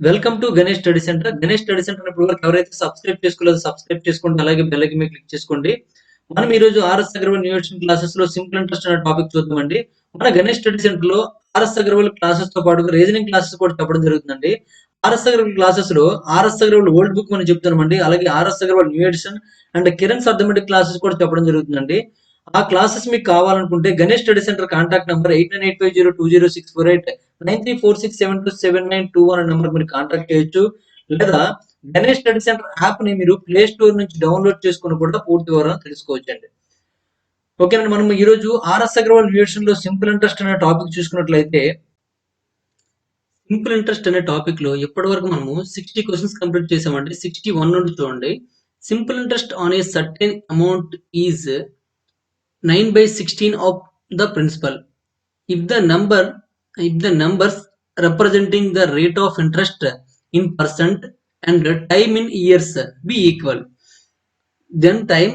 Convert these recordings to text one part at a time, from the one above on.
Welcome to Ganesh study centre. Ganesh study centre ఇప్పుడు వరకు ఎవరైతే సబ్స్క్రైబ్ చేసుకోలేదో సబ్స్క్రైబ్ చేసుకోండి. అలాగే బెల్ ఐకాన్ మీద క్లిక్ చేసుకోండి. మనం ఈ రోజు ఆర్ఎస్ అగర్వాల్ యూనివర్సిటీ క్లాసెస్ లో సింపుల్ ఇంట్రెస్ట్ అనే టాపిక్ చూద్దామండి. మన గణేష్ స్టడీ సెంటర్ లో ఆర్ఎస్ అగర్వాల్ క్లాసెస్ తో పాటు రీజనింగ్ క్లాసెస్ కూడా చెప్పడం జరుగుతుందండి. ఆర్ఎస్ అగర్వాల్ క్లాసెస్ లో ఆర్ఎస్ అగర్వాల్ ఓల్డ్ బుక్ మనం చెప్తున్నామండి. అలాగే RS Agarwal new edition and Kiran arithmetic classes కూడా చెప్పడం జరుగుతుందండి. ఆ క్లాసెస్ మీకు కావాలనుకుంటే Ganesh study centre contact number 8985020648 9346727921 అనే నెంబర్ మీరు కాంటాక్ట్ చేయొచ్చు. లేదా గణేష్ స్టడీ సెంటర్ యాప్ ని మీరు ప్లే స్టోర్ నుంచి డౌన్లోడ్ చేసుకుని కూడా పూర్తి వివరాలు తెలుసుకోవచ్చండి. ఓకేనండి, మనం ఈ రోజు ఆర్ఎస్ అగర్వాల్ న్యూట్రిషన్ లో సింపుల్ ఇంట్రెస్ట్ అనే టాపిక్ చూసుకున్నట్లయితే, సింపుల్ ఇంట్రెస్ట్ అనే టాపిక్ లో ఇప్పటి వరకు మనము 60 క్వశ్చన్స్ కంప్లీట్ చేసామండి. 61 నుండి చూడండి. Simple interest on a certain amount is 9/16 of the principal. If the numbers representing the rate of interest in percent and time in years be equal, then time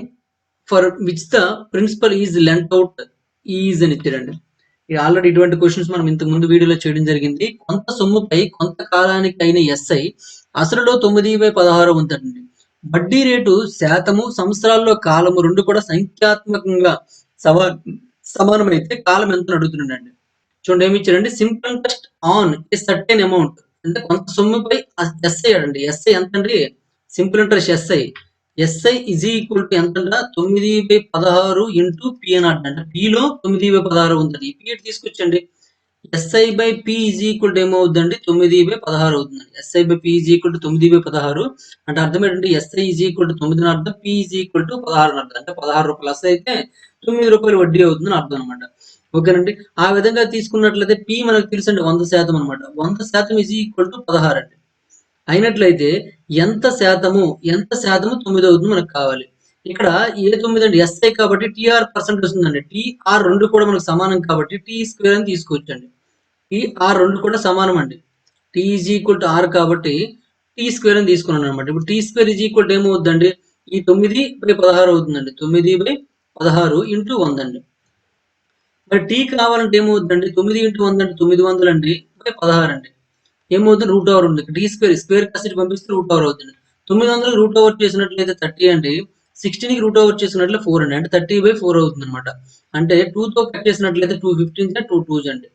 for which the principal is lent out is అని ఇచ్చారండి. ఇది already ఇటువంటి questions మనం ఇంతకు ముందు వీడియోలో చేయడం జరిగింది. కొంత సొమ్ముపై కొంత కాలానికి అయిన ఎస్ఐ అసలులో 9/16 ఉందండి. వడ్డీ రేటు శాతము, సంవత్సరాల్లో కాలము రెండు కూడా సంఖ్యాత్మకంగా సమానమైతే కాలం ఎంత అడుగుతున్నాడండి. చూడండి ఏమి ఇచ్చారండి, simple interest on a certain amount అంటే కొంత సొమ్ముపై ఎస్ఐ అండి. ఎస్ఐ ఎంత అండి? Simple interest SI is equal to ఎంత అంట? 9/16 ఇంటూ పి అని అంటే పిలో 9/16 ఉందండి. పి తీసుకొచ్చండి. SI by P is equal to ఏమవుతుందండి? 9/16 అవుతుందండి. SI by P is equal to 9/16 అంటే అర్థం ఏంటంటే ఎస్ఐ ఈజ్ ఈక్వల్ టు 9 అర్థం, పి ఈజ్ ఈక్వల్ టు 16 అర్థం. అంటే 16 రూపాయలు ఎస్ఐ అయితే 9 రూపాయలు వడ్డీ అవుతుందని అర్థం అనమాట. ఓకేనండి, ఆ విధంగా తీసుకున్నట్లయితే పి మనకు తెలుసండి 100% అనమాట. 100% ఈజ్ ఈక్వల్ టు 16 అండి. అయినట్లయితే ఎంత శాతము 9 అవుతుంది మనకు కావాలి. ఇక్కడ ఏ 9 అండి? ఎస్ఐ కాబట్టి టీఆర్ పర్సెంట్ వస్తుందండి. టీఆర్ రెండు కూడా మనకు సమానం కాబట్టి టీ స్క్వేర్ అని తీసుకోవచ్చండి. టీఆర్ రెండు కూడా సమానం అండి. T is equal to R కాబట్టి టీ స్క్వేర్ అని తీసుకున్నాను అనమాట. ఇప్పుడు T square is equal to ఏమవుతుందండి? ఈ 9/16 అవుతుందండి. 9/16 ఇంటూ 100 అండి. మరి టీ కావాలంటే ఏమవుతుందండి? 9 ఇంటూ 100 అంటే 900 అండి బై 16 అండి. ఏమవుతుంది? రూట్ ఓవర్ ఉంది. టీ స్క్వేర్ కాసి పంపిస్తే రూట్ ఓవర్ అవుతుంది. 900 రూట్ ఓవర్ చేసినట్లయితే 30 అండి. 16కి రూట్ ఓవర్ చేసినట్లు 4 అండి. అంటే 30/4 అవుతుంది అనమాట. అంటే 2తో కట్ చేసినట్లయితే 215 2 2 అండి.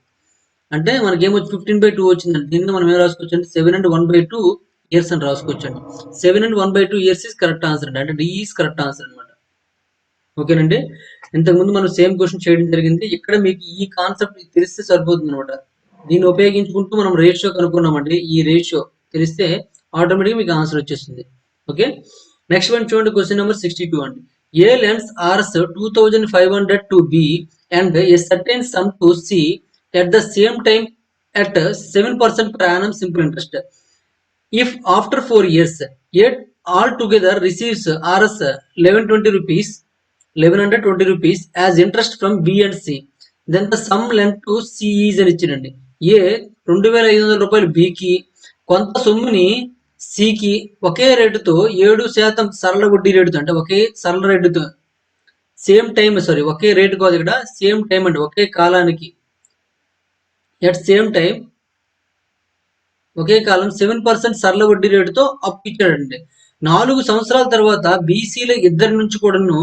అంటే మనకి ఏమొచ్చి 15/2 వచ్చిందండి. దీన్ని మనం ఏం రాసుకోవచ్చు అంటే 7 and 1/2 ఇయర్స్ అని రాసుకోవచ్చు అండి. 7 and 1/2 years is correct answer అండి. అంటే డి ఈస్ కరెక్ట్ ఆన్సర్ అనమాట. ఓకేనండి, ఇంతకుముందు మనం సేమ్ క్వశ్చన్ చేయడం జరిగింది. ఇక్కడ మీకు ఈ కాన్సెప్ట్ తెలిస్తే సరిపోతుంది అనమాట. దీన్ని ఉపయోగించుకుంటూ మనం రేషియో కనుక్కున్నామండి. ఈ రేషియో తెలిస్తే ఆటోమేటిక్గా మీకు ఆన్సర్ వచ్చేస్తుంది. ఓకే, నెక్స్ట్ వన్ చూడండి, క్వశ్చన్ నెంబర్ 62 అండి. A lends Rs 2500 to B and a certain sum to C at the same time at 7% per annum simple interest. If after 4 years, yet altogether receives Rs 1120 rupees as interest from B and C, then the sum lent to C is అని ఇచ్చిందండి. ఏ 2500 రూపాయలు బికి, కొంత సొమ్ముని సికి ఒకే రేటుతో 7% సరళ వడ్డీ రేటుతో, అంటే ఒకే సరళ రేటుతో ఒకే రేటు కాదు, ఇక్కడ సేమ్ టైం అంటే ఒకే కాలానికి ఎట్ సేమ్ టైం ఒకే కాలం 7% సరళ వడ్డీ రేటుతో అప్పు ఇచ్చాడండి. 4 సంవత్సరాల తర్వాత బీసీల ఇద్దరి నుంచి కూడాను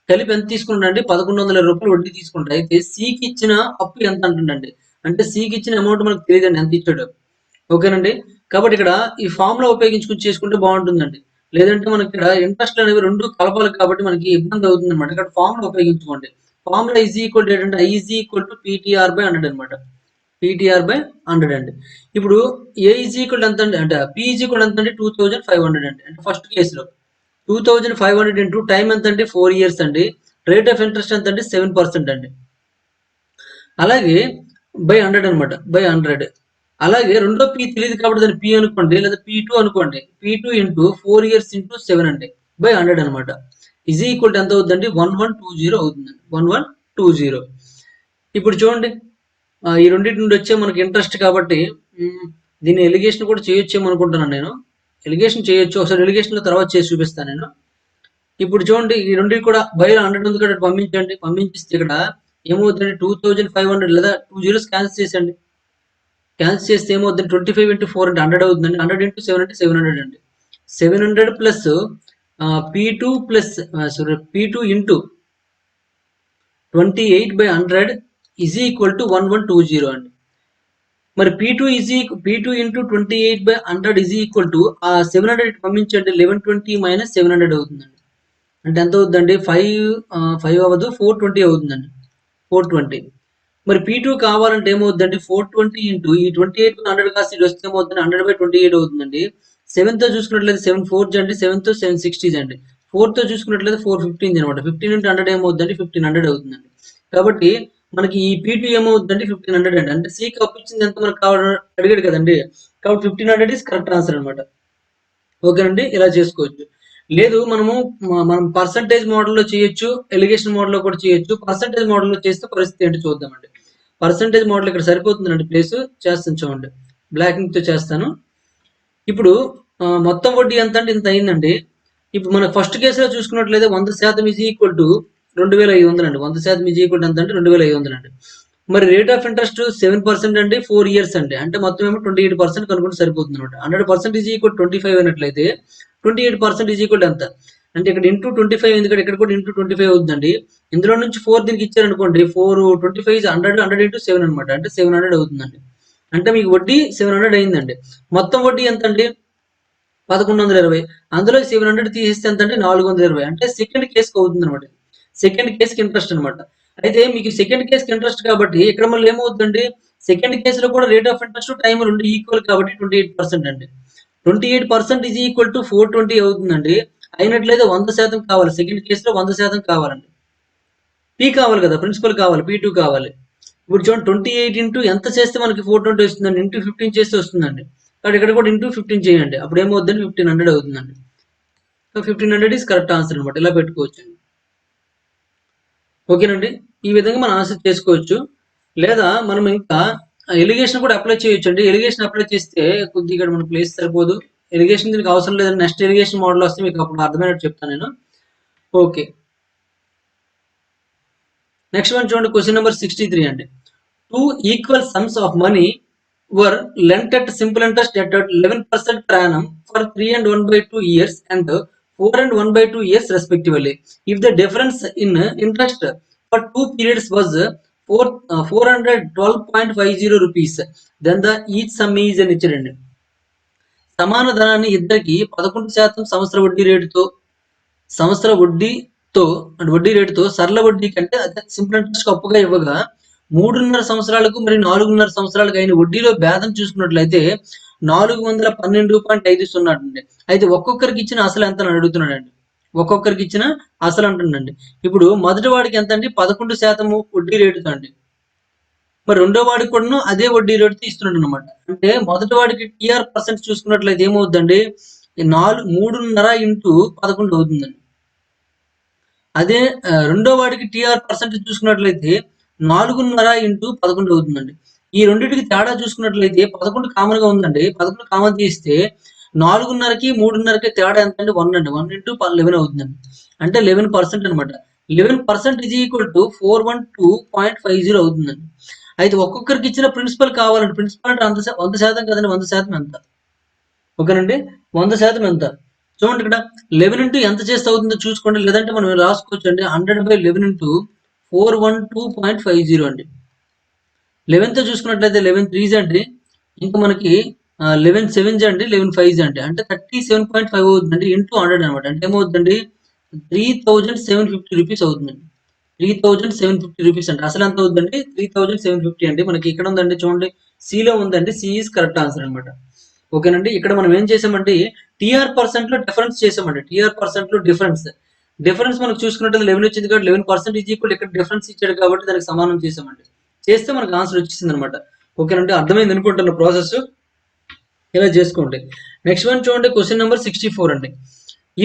కలిపి ఎంత తీసుకుంటాడండి? 1120 రూపాయలు వడ్డీ తీసుకుంటాడు. అయితే సికి ఇచ్చిన అప్పు ఎంత అంటుండండి? అంటే సికి ఇచ్చిన అమౌంట్ మనకు తెలియదండి ఎంత ఇచ్చాడు. ఓకేనండి, కాబట్టి ఇక్కడ ఈ ఫార్ములా ఉపయోగించుకుని చేసుకుంటే బాగుంటుందండి. లేదంటే మనకి ఇక్కడ ఇంట్రెస్ట్ అనేవి రెండు కలపాలి కాబట్టి మనకి ఇబ్బంది అవుతుంది అనమాట. ఇక్కడ ఫార్ములా ఉపయోగించుకోండి. ఫార్ములా ఈజ్ ఈక్వల్ టు ఏంటంటే I is equal to PTR by 100 అనమాట. పీటీఆర్ బై 100 అండి. ఇప్పుడు ఏ ఈజ్ ఈక్వల్ ఎంత అండి? అంటే పి ఈజ్ ఈక్వల్ ఎంత అండి? 2500 అండి. అంటే ఫస్ట్ కేసులో 2500 ఇంటూ టైం ఎంత అండి? 4 ఇయర్స్ అండి. రేట్ ఆఫ్ ఇంట్రెస్ట్ ఎంత అండి? 7% అండి. అలాగే బై 100 అనమాట, బై 100. అలాగే రెండో పి తెలియదు కాబట్టి దాన్ని పి అనుకోండి, లేదా P2 అనుకోండి. P2 ఇంటూ 4 ఇయర్స్ ఇంటూ 7 అండి బై 100 అనమాట. ఈజ్ ఈక్వల్ ఎంత అవుతుందండి? 1120 అవుతుందండి. 1120. ఇప్పుడు చూడండి, ఈ రెండింటి నుండి వచ్చే మనకి ఇంట్రెస్ట్ కాబట్టి దీన్ని ఎలిగేషన్ కూడా చేయొచ్చేమో అనుకుంటున్నాను నేను. ఎలిగేషన్ చేయొచ్చు, ఒకసారి ఎలిగేషన్ లో తర్వాత చేసి చూపిస్తాను నేను. ఇప్పుడు చూడండి, ఈ రెండు కూడా బై 100 ఉంది కదా, పంపించిస్తే ఇక్కడ ఏమవుతుంది? 2500 లేదా 2 జీరోస్ క్యాన్సిల్ చేసండి. క్యాన్సిల్ చేస్తే ఏమవుతుంది 25 ఇంటూ 4 అంటే 100 అవుతుందండి. 100 ఇంటూ 7 అంటే 700 అండి. 700 plus P2 plus P2 into 28/100 is equal to 1120 అండి. మరి P2 into 28/100 is equal to 700 పంపించండి. 1120 మైనస్ 700 అవుతుందండి. అంటే ఎంత అవుతుందండి? 5 అవ్వదు, 420 అవుతుందండి. 420. మరి P2 కావాలంటే ఏమవుతుందండి? 420 ఇంటూ ఈ 28/100 కాస్త ఇటు వస్తే ఏమవుతుంది? 100/28 అవుతుందండి. 7తో చూసుకున్నట్లయితే 7 4 అండి, 7తో 760 అండి. 4తో చూసుకున్నట్లయితే 415 అనమాట. 15 ఇంటూ 100 ఏమవుతుందండి? 1500 అవుతుందండి. కాబట్టి మనకి ఈ P2 ఏమవుతుందండి? 1500 అండి. అంటే Cకి అప్పిచ్చింది ఎంత మనకు అడిగాడు కదండి. కాబట్టి 1500 ఈస్ కరెక్ట్ ఆన్సర్ అనమాట. ఓకేనండి, ఇలా చేసుకోవచ్చు. లేదు మనం పర్సంటేజ్ మోడల్లో చేయొచ్చు, ఎలిగేషన్ మోడల్లో కూడా చేయొచ్చు. పర్సంటేజ్ మోడల్లో చేస్తే పరిస్థితి ఏంటో చూద్దామండి. పర్సంటేజ్ మోడల్ ఇక్కడ సరిపోతుందండి ప్లేస్. చేస్తాను చూడండి, బ్లాక్ ఇంక్ తో చేస్తాను. ఇప్పుడు మొత్తం వడ్డీ ఎంత అంటే ఇంత అయిందండి. ఇప్పుడు మన ఫస్ట్ కేసులో చూసుకున్నట్లయితే 100% ఈజ్ ఈక్వల్ టు 2500 అండి. 100% ఈజ్ ఈక్వల్ టు ఎంత అంటే 2500 అండి. మరి రేట్ ఆఫ్ ఇంట్రెస్ట్ 7% అండి, 4 ఇయర్స్ అండి. అంటే మొత్తం ఏమో 28% కనుక్కుంటే సరిపోతుంది అనమాట. 100% ఈజ్ ఈక్వల్ 25 అయినట్లయితే 28% ఈజ్ ఈక్వల్ ఎంత అంటే ఇక్కడ ఇంటూ 25, ఎందుకంటే ఇక్కడ కూడా ఇంటూ 25 అవుతుందండి. ఇందులో నుంచి 4 దీనికి ఇచ్చారనుకోండి, 4 25 100 100 ఇంటూ 7 అనమాట. అంటే 700 అవుతుందండి. అంటే మీకు వడ్డీ 700 అయిందండి. మొత్తం వడ్డీ ఎంత అండి? 1120. అందులో 700 తీసేస్తే ఎంత అంటే 420. అంటే సెకండ్ కేసుకి అవుతుంది అనమాట. సెకండ్ కేసుకి ఇంట్రెస్ట్ అనమాట. అయితే మీకు సెకండ్ కేసుకి ఇంట్రెస్ట్ కాబట్టి ఇక్కడ మళ్ళీ ఏమవుతుందండి? సెకండ్ కేసులో కూడా రేట్ ఆఫ్ ఇంట్రెస్ట్ టైం రెండు ఈక్వల్ కాబట్టి 28% అండి. 28% ఈజ్ ఈక్వల్ టు 420 అవుతుందండి. అయినట్లయితే 100% కావాలి. సెకండ్ కేసులో 100% కావాలండి. పీ కావాలి కదా, ప్రిన్సిపల్ కావాలి, P2 కావాలి. ఇప్పుడు చూడండి 28 ఇంటూ ఎంత చేస్తే మనకి 420 వస్తుందండి? ఇంటూ 15 చేస్తే వస్తుందండి. కాబట్టి ఇక్కడ కూడా ఇంటూ 15 చేయండి. అప్పుడు ఏమవుతుందండి? 1500 అవుతుందండి. సో 1500 ఈస్ కరెక్ట్ ఆన్సర్ అనమాట. ఇలా పెట్టుకోవచ్చు. ఓకేనండి, ఈ విధంగా మనం ఆన్సర్ చేసుకోవచ్చు. లేదా మనం ఇంకా ఎలిగేషన్ కూడా అప్లై చేయొచ్చు అండి. ఎలిగేషన్ అప్లై చేస్తే కొద్దిగా ఇక్కడ మన ప్లేస్ సరిపోదు. ఎలిగేషన్ దీనికి అవసరం లేదండి. నెక్స్ట్ ఎలిగేషన్ మోడల్ వస్తే మీకు అప్పుడు అర్థమైనట్టు చెప్తాను నేను. ఓకే, నెక్స్ట్ వన్ చూడండి, క్వశ్చన్ నెంబర్ 63 అండి. 2 equal sums of money were lent at simple interest at 11% per annum for 3 and 1/2 years and 4 and 1/2 years respectively. If the difference in interest for two periods was 412.50 rupees, then the each sum is అని ఇచ్చారండి. సమాన ధనాన్ని ఇద్దరికి 11% వడ్డీ రేటుతో సరళ వడ్డీ కంటే అదే సింపుల్ ఇంట్రెస్ట్ అప్పుగా ఇవ్వగా 3.5 సంవత్సరాలకు మరియు 4.5 సంవత్సరాలకు అయిన వడ్డీలో భేదం చూసుకున్నట్లయితే 412.50 అండి. అయితే ఒక్కొక్కరికి ఇచ్చిన అసలు ఎంత అని అడుగుతున్నాడండి. ఒక్కొక్కరికి ఇచ్చిన అసలు అంటుండండి. ఇప్పుడు మొదటి వాడికి ఎంత అండి? 11% వడ్డీ రేటుతో అండి. మరి రెండో వాడికి కూడాను అదే వడ్డీ రేటుతో ఇస్తున్నాడు అనమాట. అంటే మొదటి వాడికి టీఆర్ పర్సెంట్ చూసుకున్నట్లయితే ఏమవుతుందండి? 3.5 ఇంటూ 11 అవుతుందండి. అదే రెండో వాడికి టీఆర్ పర్సెంటేజ్ చూసుకున్నట్లయితే 4.5 ఇంటూ 11 అవుతుందండి. ఈ రెండింటికి తేడా చూసుకున్నట్లయితే 11 కామన్ గా ఉందండి. 11 కామన్ తీస్తే 4.5కి 3.5కి తేడా ఎంత అండి? 1 అండి. 1 ఇంటూ 11 అవుతుందండి. అంటే 11% అనమాట. 11% ఈజ్ ఈక్వల్ టు 412.50 అవుతుందండి. అయితే ఒక్కొక్కరికి ఇచ్చిన ప్రిన్సిపల్ కావాలండి. ప్రిన్సిపల్ అంటే 100% కదండి. 100% ఎంత? ఓకేనండి, 100% ఎంత? చూడండి ఇక్కడ 11 ఇంటూ ఎంత చేస్తే అవుతుందో చూసుకోండి. లేదంటే మనం రాసుకోవచ్చు అండి. 100/11 ఇంటూ 412.50 అండి. 11తో చూసుకున్నట్లయితే 11 3 అండి. ఇంకా మనకి 11 7 అండి, 11 5 అండి. అంటే 37.5 అవుతుందండి ఇంటూ 100 అనమాట. అంటే ఏమవుతుందండి? 3750 రూపీస్ అవుతుందండి. 3750 రూపీస్ అండి. అసలు ఎంత అవుతుందండి? 3750 అండి. మనకి ఇక్కడ ఉందండి చూడండి, సిలో ఉందండి. సి ఈస్ కరెక్ట్ ఆన్సర్ అనమాట. ఓకేనండి, ఇక్కడ మనం ఏం చేసామంటే టీఆర్ పర్సెంట్ లో డిఫరెన్స్ చేసామండి. టీఆర్ పర్సెంట్ లో డిఫరెన్స్ మనకు చూసుకున్నట్టు 11 వచ్చింది కాబట్టి 11% ఈజ్ ఈక్వల్, ఇక్కడ డిఫరెన్స్ ఇచ్చాడు కాబట్టి దానికి సమానం చేసామండి. చేస్తే మనకు ఆన్సర్ వచ్చేసింది అనమాట. ఓకేనండి, అర్థమైంది అనుకుంటున్న ప్రాసెస్. ఇలా చేసుకోండి. నెక్స్ట్ వన్ చూడండి, క్వశ్చన్ నెంబర్ 64 అండి.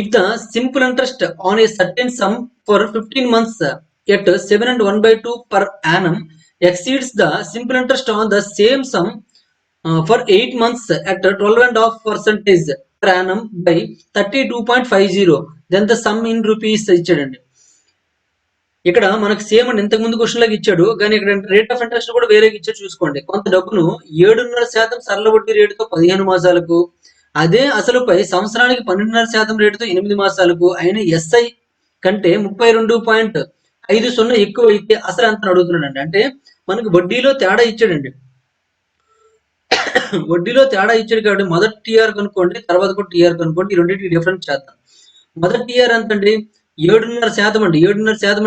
If the simple interest on a certain some for 15 months at 7 and 1/2 per annum exceeds the simple interest on the same sum for 8 months at 12.5% per annum by 32.50, then the sum in rupees ఇచ్చాడండి. ఇక్కడ మనకు same అండి ఇంతకు ముందు question లాగా ఇచ్చాడు, కానీ ఇక్కడ రేట్ ఆఫ్ ఇంట్రెస్ట్ కూడా వేరేగా ఇచ్చాడు. చూసుకోండి, కొంత డబ్బును 7.5% సరళ వడ్డీ రేటుతో 15 మాసాలకు, అదే అసలుపై సంవత్సరానికి 12.5% రేటుతో 8 మాసాలకు అయిన ఎస్ఐ కంటే 32.50 ఎక్కువ అయితే అసలు ఎంత అడుగుతున్నాడండి. అంటే మనకు వడ్డీలో తేడా ఇచ్చాడండి. వడ్డీలో తేడా ఇచ్చాడు కాబట్టి మొదటి టీఆర్ కనుక్కోండి, తర్వాత కూడా టీఆర్ కనుక్కోండి. ఈ రెండింటికి డిఫరెన్స్ చేద్దాం. మొదటి టీఆర్ ఎంత అండి? 7.5% అండి. 7.5% అంటే 7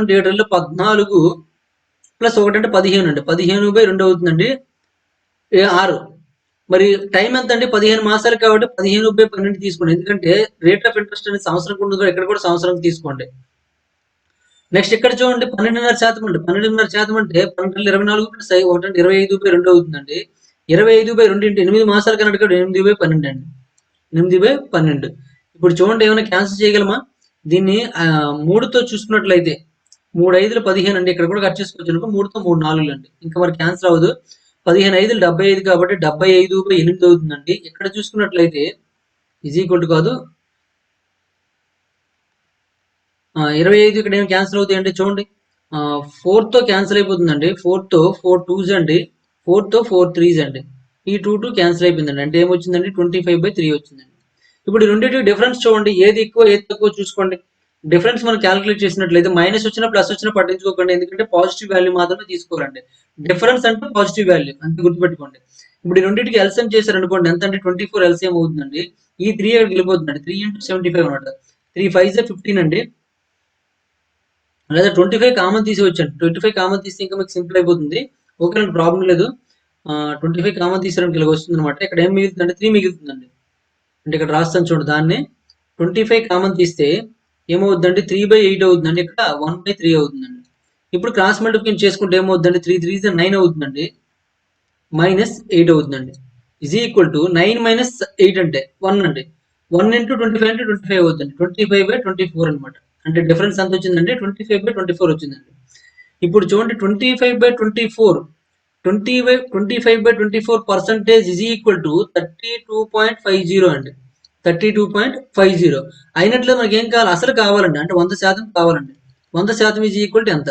14 ప్లస్ 1 అంటే 15 అండి. 15/2 అవుతుందండి, 6. మరి టైం ఎంత అండి? 15 మాసాలు కాబట్టి 15/12 తీసుకోండి. ఎందుకంటే రేట్ ఆఫ్ ఇంట్రెస్ట్ అనేది సంవత్సరం ఉంటుంది, ఇక్కడ కూడా సంవత్సరం తీసుకోండి. నెక్స్ట్ ఇక్కడ చూడండి 12.5% అండి. 12.5% అంటే 12 24 ప్లస్ 1 అంటే 25/2 అవుతుందండి. 25/2 ఇంటూ 8 మాసాలు కన్నా 8/12 అండి. 8/12. ఇప్పుడు చూడండి, ఏమైనా క్యాన్సిల్ చేయగలమా? దీన్ని 3తో చూసుకున్నట్లయితే 3 5 15 అండి. ఇక్కడ కూడా కట్ చేసుకోవచ్చు. 3తో 3 4 అండి. ఇంకా మరి క్యాన్సిల్ అవ్వదు. 15 5 75 కాబట్టి 75/8 అవుతుందండి. ఇక్కడ చూసుకున్నట్లయితే ఈజ్ ఈక్వల్ టు కాదు, 25 ఇక్కడ ఏం క్యాన్సిల్ అవుతాయి అంటే చూడండి, 4తో క్యాన్సిల్ అయిపోతుందండి. 4తో 4 2s అండి, 4తో 4 3s అండి. ఈ 2 క్యాన్సిల్ అయిపోయిందండి. అంటే ఏమొచ్చిందండి? 25/3 వచ్చిందండి. ఇప్పుడు ఈ రెండింటికి డిఫరెన్స్ చూడండి, ఏది ఎక్కువ ఏది తక్కువ చూసుకోండి. డిఫరెన్స్ మనం క్యాలిక్యులేట్ చేసినట్లయితే మైనస్ వచ్చినా ప్లస్ వచ్చినా పట్టించుకోకండి, ఎందుకంటే పాజిటివ్ వాల్యూ మాత్రమే తీసుకోవాలండి. డిఫరెన్స్ అంటే పాజిటివ్ వాల్యూ అంతే, గుర్తుపెట్టుకోండి. ఇప్పుడు ఈ రెండింటికి ఎల్సిఎం చేశారనుకోండి, ఎంత అంటే 24 ఎల్సిఎం అవుతుందండి. ఈ 3 వెళ్ళిపోతుందండి. 3 × 75 అనమాట. 3 5 15 అండి. లేదా 25 కామన్ తీసివచ్చండి. 25 కామన్ తీస్తే ఇంకా మీకు సింపుల్ అయిపోతుంది. ఓకే అండి, ప్రాబ్లం లేదు. 25 కామన్ తీసారంటే ఇలా వస్తుంది అనమాట. ఇక్కడ ఏం మిగులుతుందంటే 3 మిగులుతుందండి. అంటే ఇక్కడ రాస్తాను చూడండి, దాన్ని 25 కామన్ తీస్తే ఏమవుతుందండి? 3/8 అవుతుందండి. ఇక్కడ 1/3 అవుతుందండి. ఇప్పుడు క్రాస్ మల్టిప్లికేషన్ చేసుకుంటే ఏమవుతుందండి? 3 3 9 అవుతుందండి, -8 అవుతుందండి. ఈజ్ ఈక్వల్ టు 9 - 8 అంటే 1 అండి. 1 × 25 అంటే 25 అవుతుంది. 25/24 అనమాట. అంటే డిఫరెన్స్ ఎంత వచ్చిందంటే 25/24 వచ్చిందండి. ఇప్పుడు చూడండి, 25/24 25/24 పర్సెంటేజ్ ఈజ్ ఈక్వల్ టు 32.50 అండి. 32.50 అయినట్లే మనకి ఏం కావాలి? అసలు కావాలండి. అంటే 100% కావాలండి. 100% ఈజ్ ఈక్వల్ టు ఎంత?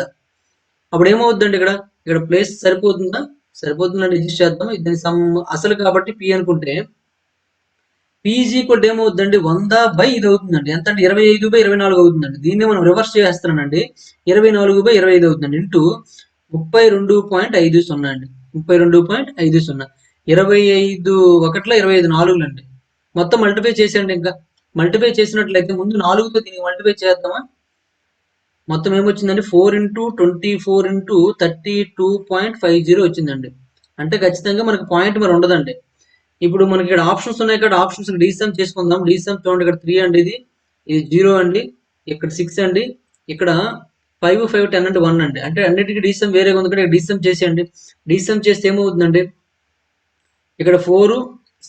అప్పుడు ఏమవుతుందండి? ఇక్కడ ప్లేస్ సరిపోతుందా? సరిపోతుందండి. రిజిస్టర్ చేద్దాం. ఇది అసలు కాబట్టి పి అనుకుంటే పి ఈజ్ ఈక్వల్ టు ఏమవుతుందండి? 100/, ఇది అవుతుందండి. ఎంత అంటే 25/24 అవుతుందండి. దీన్ని మనం రివర్స్ చేస్తున్నానండి. 24/25 అవుతుందండి. ఇంటూ 32.50 అండి. 32.50. 25 ఒకట్ల 25 4 అండి. మొత్తం మల్టిప్లై చేసేయండి. ఇంకా మల్టిప్లై చేసినట్లయితే ముందు 4తో దీనికి మల్టిప్లై చేద్దామా? మొత్తం ఏమొచ్చిందండి? 4 × 24 × 32.50 వచ్చిందండి. అంటే ఖచ్చితంగా మనకు పాయింట్ మరి ఉండదండి. ఇప్పుడు మనకి ఇక్కడ ఆప్షన్స్ ఉన్నాయి కదా, ఆప్షన్స్ డీసమ్ చేసుకుందాం. డీసమ్ చూడండి, ఇక్కడ 3 అండి, ఇది 0 అండి, ఇక్కడ 6 అండి, ఇక్కడ 5 5 10 అంటే 1 అండి. అంటే అన్నిటికీ డీసమ్ వేరేగా ఉంది కదా, డీసమ్ చేసేయండి. డీసమ్ చేస్తే ఏమవుతుందండి? ఇక్కడ 4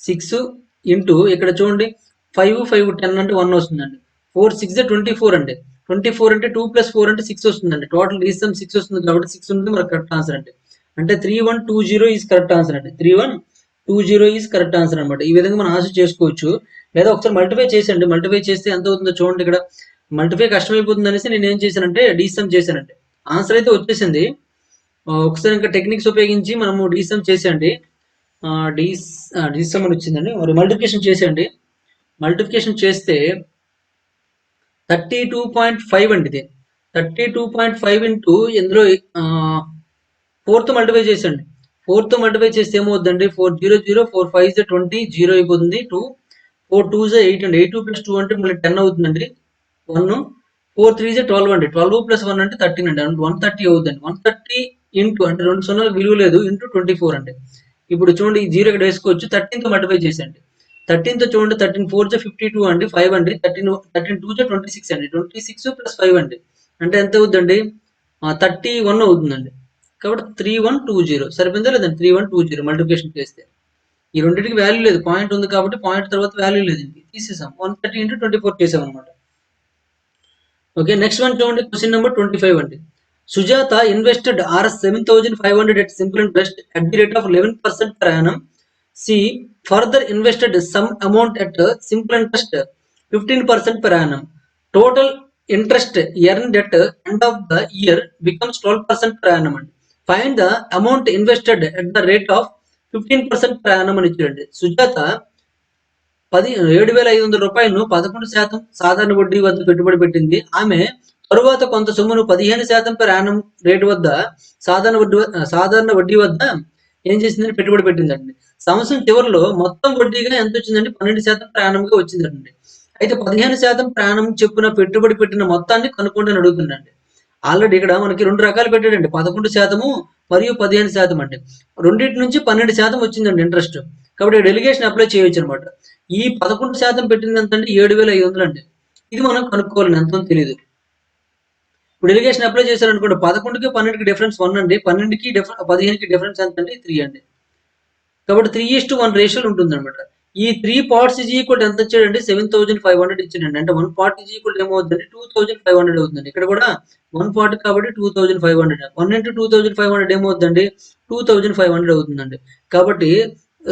6 ఇంటూ ఇక్కడ చూడండి 5 5 10 అంటే 1 వస్తుందండి. 4 6 24 అండి. 24 అంటే 2 + 4 అంటే 6 వస్తుందండి. టోటల్ డీసమ్ 6 వస్తుంది కాబట్టి 6 ఉంటుంది మనకు కరెక్ట్ ఆన్సర్ అండి. అంటే 3120 ఈజ్ కరెక్ట్ ఆన్సర్ అండి. 3120 ఈజ్ కరెక్ట్ ఆన్సర్ అనమాట. ఈ విధంగా మనం ఆన్సర్ చేసుకోవచ్చు. లేదా ఒకసారి మల్టిప్లై చేసండి. మల్టిప్లై చేస్తే ఎంత అవుతుందో చూడండి. ఇక్కడ మల్టిప్లై కష్టమైపోతుంది అనేసి నేను ఏం చేశానంటే డీసమ్ చేశానండి. ఆన్సర్ అయితే వచ్చేసింది. ఒకసారి ఇంకా టెక్నిక్స్ ఉపయోగించి మనము డీసమ్ చేసేయండి. డీసమ్ అని వచ్చిందండి. మరి మల్టిప్లికేషన్ చేసేయండి. మల్టిప్లికేషన్ చేస్తే 32.5 అండి. ఇది 32.5 ఇంటూ ఇందులో 4తో మల్టిప్లై చేసండి. 4తో మల్టిప్లై చేస్తే ఏమవుతుందండి? 4 0 0 4 5 20 0 అయిపోతుంది. 2 4 2 8 అండి. 8 + 2 అంటే మళ్ళీ 10 అవుతుందండి. 1 4 3 12 అండి. 12 + 1 అంటే 13 అండి. 130 అవుతుందండి. 130 ఇంటూ అంటే 2 సున్నాలకు విలువ లేదు, ఇంటూ 24 అండి. ఇప్పుడు చూడండి, ఈ 0 ఇక్కడ వేసుకోవచ్చు. 13తో మల్టిప్లై చేసేయండి. 13తో చూడండి, 13 4 52 అండి, 5 అండి. 13 2 26 అండి. 26 + 5 అండి. అంటే ఎంత అవుతుందండి? 31 అవుతుందండి. కాబట్టి 3120 సరిపోయిందా లేదండి? 3120 మల్టిప్లికేషన్ చేస్తే ఈ రెండింటికి వాల్యూ లేదు, పాయింట్ ఉంది కాబట్టి పాయింట్ తర్వాత వాల్యూ లేదు, తీసేసాం. 130 × 24 చేసాం అనమాట. ఓకే, నెక్స్ట్ వన్ చూడండి, క్వశ్చన్ నెంబర్ 25 అండి. Sujatha invested Rs 7,500 at simple interest at the rate of 11% per annum. She further invested some amount at simple interest 15% per annum. Total interest earned at end of the year becomes 12% per annum అండి. Find the amount invested at the rate of 15% per annum అని ఇచ్చాడండి. సుజాత 7,500 రూపాయలను 11% సాధారణ వడ్డీ వద్ద పెట్టుబడి పెట్టింది. ఆమె తరువాత కొంత సొమ్మును 15% per annum రేటు వద్ద సాధారణ వడ్డీ వద్ద ఏం చేసిందంటే పెట్టుబడి పెట్టిందండి. సంవత్సరం చివరిలో మొత్తం వడ్డీగా ఎంత వచ్చిందంటే 12% per annum గా వచ్చిందండి. అయితే 15% per annum చొప్పున పెట్టుబడి పెట్టిన మొత్తాన్ని కనుక్కోండి అని అడుగుతుందండి. ఆల్రెడీ ఇక్కడ మనకి 2 రకాలు పెట్టాడండి. 11% మరియు 15% అండి. రెండిటి నుంచి 12% వచ్చిందండి ఇంట్రెస్ట్. కాబట్టి డెలిగేషన్ అప్లై చేయొచ్చు అనమాట. ఈ 11% పెట్టింది ఎంతంటే 7,500 అండి. ఇది మనం కనుక్కోవాలండి, ఎంతో తెలీదు. ఇప్పుడు డెలిగేషన్ అప్లై చేశారనుకోండి, 11కి 12కి డిఫరెన్స్ 1 అండి. 12కి 15కి డిఫరెన్స్ ఎంత అండి? 3 అండి. కాబట్టి 3:1 రేషియోలో ఉంటుందన్నమాట. ఈ 3 పార్ట్స్ ఈజ్ ఈక్వల్ ఎంత ఇచ్చాడండి? 7,500 ఇచ్చాడండి. అంటే 1 పార్ట్ ఈజ్ ఈక్వల్ ఏమవుతుందండి? 2,500 అవుతుందండి. ఇక్కడ కూడా 1 పార్ట్ కాబట్టి 2,500. 1 into 2,500 ఏమవుతుందండి? 2,500 అవుతుందండి. కాబట్టి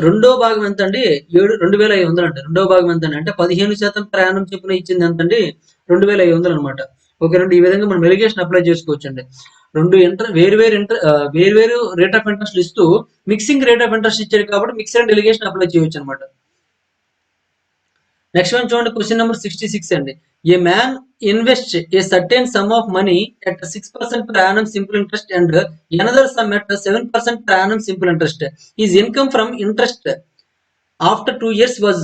రెండో భాగం ఎంత అండి? 2,500 అండి. రెండో భాగం ఎంత అండి? అంటే 15% ప్రయాణం చొప్పున ఇచ్చింది ఎంత అండి? 2,500 అనమాట. ఓకేనండి. ఈ విధంగా మనం ఎలిగేషన్ అప్లై చేసుకోవచ్చండి. వేరు రేట్ ఆఫ్ ఇంట్రెస్ట్ ఇస్తూ మిక్సింగ్ రేట్ ఆఫ్ ఇంట్రెస్ట్ ఇచ్చారు కాబట్టి మిక్సర్ అండ్ డెలిగేషన్ అప్లై చేయొచ్చు అనమాట. నెక్స్ట్ వన్ చూడండి, క్వశ్చన్ నెంబర్ 66 అండి. ఏ man invest A certain some of money at 6% per annum simple interest and another sum at 7% per annum simple interest. His income from interest after 2 years was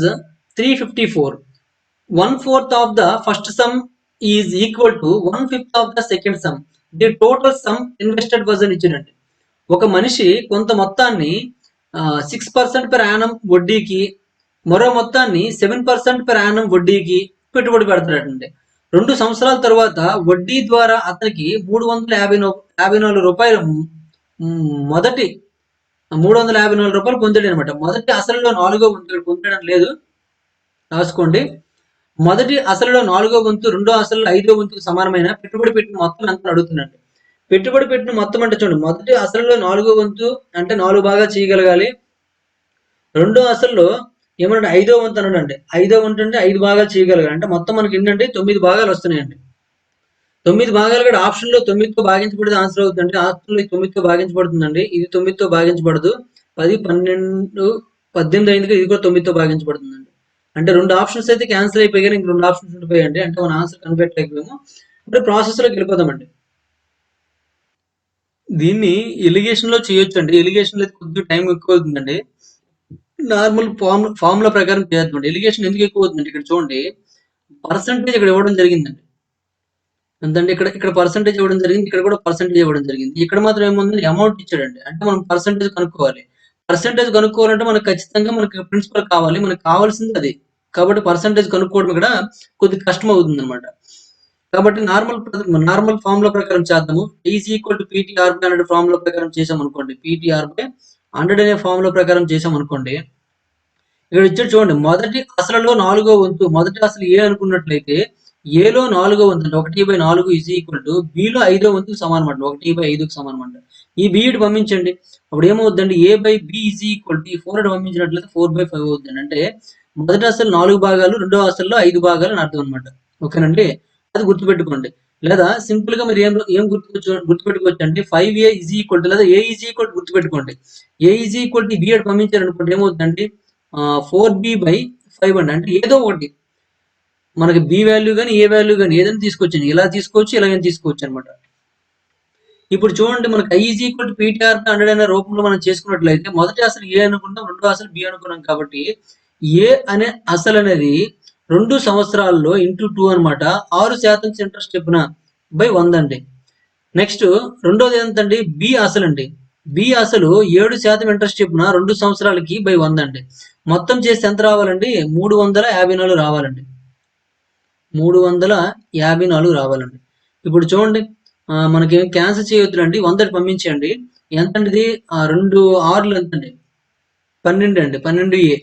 354. 1/4 of the first sum is equal to 1/5 of the second sum. The total sum invested was అని ఇచ్చాడండి. ఒక మనిషి కొంత మొత్తాన్ని 6% per annum వడ్డీకి, మరో మొత్తాన్ని 7% per annum వడ్డీకి పెట్టుబడి పెడతాడండి. 2 సంవత్సరాల తర్వాత వడ్డీ ద్వారా అతనికి 354 రూపాయలు మొదటి 354 రూపాయలు పొందాడు అనమాట. మొదటి అసలులో 4వ వంతు పొందడం లేదు, రాసుకోండి. మొదటి అసలులో 4వ వంతు, రెండో అసలు 5వ వంతుకు సమానమైన పెట్టుబడి పెట్టిన మొత్తం ఎంత అడుగుతున్నాడు. పెట్టుబడి పెట్టిన మొత్తం అంటే చూడండి, మొదటి అసలులో 4వ వంతు అంటే 4 భాగా చేయగలగాలి. రెండో అసలులో ఏమంటే 5వ వంతు అన్నాడండి. 5వ వంతు అంటే 5 భాగాలు చేయగలగాలి. అంటే మొత్తం మనకి ఏంటంటే 9 భాగాలు వస్తున్నాయండి. 9 భాగాలు కూడా ఆప్షన్ లో 9తో భాగించబడితే ఆన్సర్ అవుతుందండి. ఆప్షన్ లో 9తో భాగించబడుతుందండి. ఇది 9తో భాగించబడదు. 10, 12, 18 అయింది. ఇది కూడా 9తో భాగించబడుతుందండి. అంటే 2 ఆప్షన్స్ అయితే క్యాన్సిల్ అయిపోయాయి, ఇంక 2 ఆప్షన్స్ ఉండిపోయాయండి. అంటే మన ఆన్సర్ కన్వర్ట్ అయిపోయాము. ఇప్పుడు ప్రాసెస్ లోకి వెళ్ళిపోదామండి. దీన్ని ఎలిగేషన్ లో చేయొచ్చు అండి. ఎలిగేషన్ లో కొద్దిగా టైం ఎక్కువ అవుతుందండి. నార్మల్ ఫార్ములా ప్రకారం చేద్దామండి. ఎలిగేషన్ ఎందుకు ఎక్కువ అవుతుందండి? ఇక్కడ చూడండి, పర్సంటేజ్ ఇక్కడ ఇవ్వడం జరిగిందండి. ఎంతంటే ఇక్కడ పర్సంటేజ్ ఇవ్వడం జరిగింది, ఇక్కడ కూడా పర్సంటేజ్ ఇవ్వడం జరిగింది. ఇక్కడ మాత్రం ఏముంది? అమౌంట్ ఇచ్చాడండి. అంటే మనం పర్సంటేజ్ కనుక్కోవాలి. పర్సంటేజ్ కనుక్కోవాలంటే మనకు ఖచ్చితంగా మనకి ప్రిన్సిపల్ కావాలి. మనకు కావాల్సింది అది. కాబట్టి పర్సంటేజ్ కనుక్కోవడం ఇక్కడ కొద్దిగా కష్టం అవుతుంది అనమాట. కాబట్టి నార్మల్ ఫార్ములా ప్రకారం చేద్దాము. Is equal to PTR by 100 formula ప్రకారం చేసాం అనుకోండి. పీటీఆర్ బై 100 అనే ఫార్ములా ప్రకారం చేసాం అనుకోండి. ఇక్కడ ఇచ్చాడు చూడండి, మొదటి అసలులో 4వ వంతు, మొదటి అసలు ఏ అనుకున్నట్లయితే ఏలో 4వ వంతు అంటే 1/4 ఈజ్ ఈక్వల్ టు బిలో 5వ వంతుకు సమానం అంట. 1/5కు సమానం అంట. ఈ బి ఇటు పంపించండి. అప్పుడు ఏమవుతుందండి? A by B is equal to 4 ఇటు పంపించినట్లయితే 4/5 అవుతుంది. అంటే మొదటి అసలు 4 భాగాలు, రెండో అసలులో 5 భాగాలు అని అర్థం అనమాట. ఓకేనండి, అది గుర్తుపెట్టుకోండి. లేదా సింపుల్ గా మీరు ఏం గుర్తుపెట్టుకోవచ్చు అంటే 5a ఈజ్ ఈక్వల్ టు, లేదా ఏ ఈజ్ ఈక్వల్ గుర్తుపెట్టుకోండి. ఏ ఈజ్ ఈక్వల్ టు బి అటు పంపించారు అనుకోండి, ఏమవుతుందండి? 4b/5 అండి. అంటే ఏదో ఒకటి మనకి బి వాల్యూ కానీ ఏ వాల్యూ కానీ ఏదైనా తీసుకోవచ్చు. ఇలా తీసుకోవచ్చు, ఇలాగైనా తీసుకోవచ్చు అనమాట. ఇప్పుడు చూడండి, మనకి i is equal to PTR 100 అనే రూపంలో మనం చేసుకున్నట్లయితే మొదటి అసలు ఏ అనుకుంటాం, రెండో అసలు బి అనుకున్నాం. కాబట్టి ఏ అనే అసలు అనేది 2 సంవత్సరాల్లో ఇంటూ 2 అనమాట. 6% ఇంట్రెస్ట్ చెప్పిన బై 100 అండి. నెక్స్ట్ రెండోది ఏంటండి? బి అసలు అండి. బి అసలు 7% ఇంట్రెస్ట్ చెప్పిన 2 సంవత్సరాలకి బై 100 అండి. మొత్తం చేసి ఎంత రావాలండి? 354 రావాలండి. 354 రావాలండి. ఇప్పుడు చూడండి, మనకి క్యాన్సిల్ చేయొద్దులండి. 100 పంపించండి. ఎంతండి ఇది? 2 6లు ఎంతండి? 12 అండి. 12a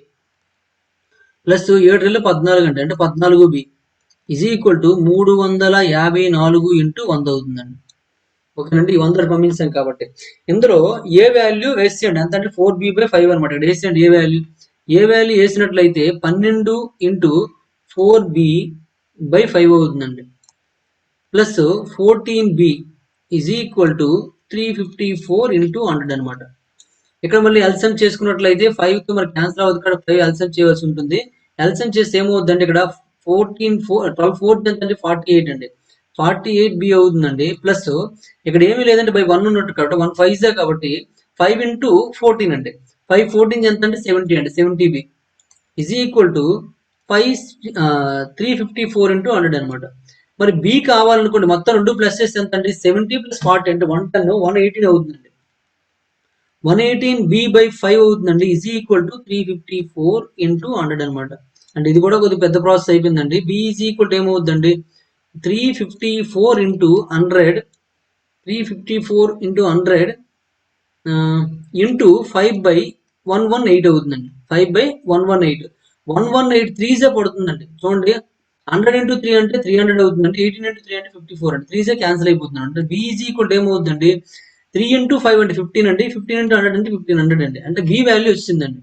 ప్లస్ 7 14 అండి. అంటే 14b is equal to 354 into 100 అవుతుందండి. ఓకేనండి, ఈ 100 పంపించాం కాబట్టి ఇందులో ఏ వాల్యూ వేసేయండి. ఎంత అంటే 4b/5 అనమాట. ఇక్కడ వేసేయండి ఏ వాల్యూ వేసినట్లయితే 12 ఇంటూ 4b/5 అవుతుందండి. Plus 14b is equal to 354 into 100 అనమాట. ఇక్కడ మళ్ళీ ఎల్సిఎం చేసుకున్నట్లయితే 5 తో మరి క్యాన్సిల్ అవ్వదు, ఇక్కడ 5 ఎల్సిఎం చేయవలసి ఉంటుంది. ఎల్సిఎం చేస్తే ఏమవుతుందండి, ఇక్కడ 12 4 అంటే 48 అండి, 48b అవుతుందండి. ప్లస్ ఇక్కడ ఏమీ లేదంటే బై 1 ఉన్నట్టు కాబట్టి 1 5 కాబట్టి 5 ఇంటూ 14 అండి, 5 14 ఎంత అంటే 70 అండి, 70b is equal to 354 into 100 అనమాట. మరి బి కావాలనుకోండి, మొత్తం రెండు ప్లస్ చేస్తే ఎంత అండి, 70 ప్లస్ 40 అంటే 110 118 అవుతుందండి. 118b/5 అవుతుందండి, ఈజ్ ఈక్వల్ టు 354 ఇంటూ 100 అనమాట. అంటే ఇది కూడా కొద్దిగా పెద్ద ప్రాసెస్ అయిపోయిందండి. బి ఈజ్ ఈక్వల్ టు ఏమవుతుందండి, 354 ఇంటూ 100 354 ఇంటూ 100 ఇంటూ 5/118 అవుతుందండి, 5/118 118 3 పడుతుందండి. చూడండి 100 ఇంటూ 3 అంటే 300 అవుతుందండి, 18 ఇంటూ 3 అంటే 54 అండి, 3 క్యాన్సిల్ అయిపోతుంది. అంటే బి ఈజ్ ఈక్వల్ టు ఏమవుతుందండి, 3 ఇంటూ 5 అంటే 15 అండి, 15 ఇంటూ 100 అంటే 1500 అండి. అంటే బి వాల్యూ వచ్చిందండి.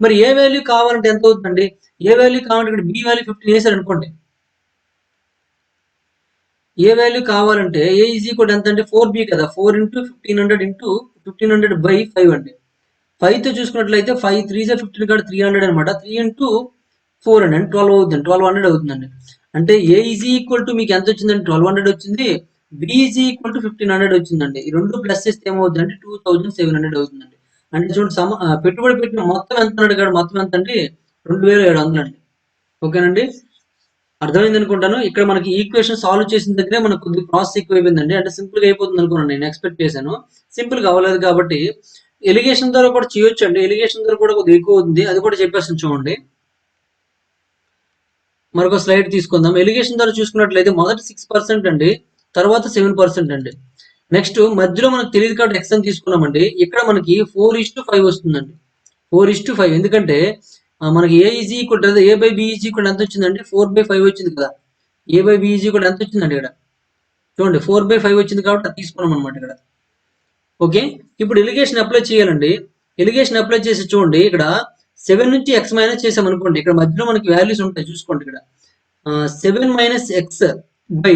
మరి ఏ వాల్యూ కావాలంటే ఎంత అవుతుందండి, ఏ వాల్యూ కావాలంటే ఇక్కడ బి వాల్యూ 15 వేసారు అనుకోండి, ఏ వాల్యూ కావాలంటే ఏ ఈజ్ ఈక్వల్ ఎంత అంటే 4b కదా, 4 ఇంటూ 1500 ఇంటూ 1500/5 అండి. 5 తో చూసుకున్నట్లయితే 5 3 15 కాదు 300 అనమాట, 3 ఇంటూ 4 అండి, 12 అవుతుంది, 1200 అవుతుందండి. అంటే ఏ ఈజ్ ఈక్వల్ టు మీకు ఎంత వచ్చిందండి, 1200 వచ్చింది. బి ఈజ్ ఈక్వల్ టు 1500 వచ్చిందండి. ఈ రెండు ప్లస్ చేస్తే ఏమవుతుందండి, 2700 అవుతుందండి. అంటే చూడండి పెట్టుబడి పెట్టిన మొత్తం ఎంత అడిగాడు, మొత్తం ఎంత అండి, 2700 అండి. ఓకేనండి, అర్థమైంది అనుకుంటాను. ఇక్కడ మనకి ఈక్వేషన్ సాల్వ్ చేసిన దగ్గరే మనకు కొద్దిగా ప్రాసెస్ ఎక్కువ అయిపోయిందండి. అంటే సింపుల్ గా అయిపోతుంది అనుకున్నాను, నేను ఎక్స్పెక్ట్ చేశాను. సింపుల్ గా అవ్వలేదు కాబట్టి ఎలిగేషన్ ద్వారా కూడా చేయొచ్చు అండి. ఎలిగేషన్ ద్వారా కూడా కొద్దిగా ఎక్కువ అవుతుంది, అది కూడా చెప్పేస్తాను చూడండి. మరొక స్లైడ్ తీసుకుందాం. ఎలిగేషన్ ద్వారా చూసుకున్నట్లయితే మొదటి 6% అండి, తర్వాత 7% అండి. నెక్స్ట్ మధ్యలో మనకు తెలియదు కాబట్టి ఎక్స్ అని తీసుకున్నామండి. ఇక్కడ మనకి 4:5 వస్తుందండి, 4:5. ఎందుకంటే మనకి A is equal A by B is equal ఎంత వచ్చిందండి, 4/5 వచ్చింది కదా. A by B is equal ఎంత వచ్చిందండి, ఇక్కడ చూడండి 4/5 వచ్చింది కాబట్టి అది తీసుకున్నాం అనమాట ఇక్కడ. ఓకే, ఇప్పుడు ఎలిగేషన్ అప్లై చేయాలండి. ఎలిగేషన్ అప్లై చేసి చూడండి, ఇక్కడ 7 నుంచి ఎక్స్ మైనస్ చేసాం అనుకోండి, ఇక్కడ మధ్యలో మనకి వాల్యూస్ ఉంటాయి చూసుకోండి. ఇక్కడ 7 minus X by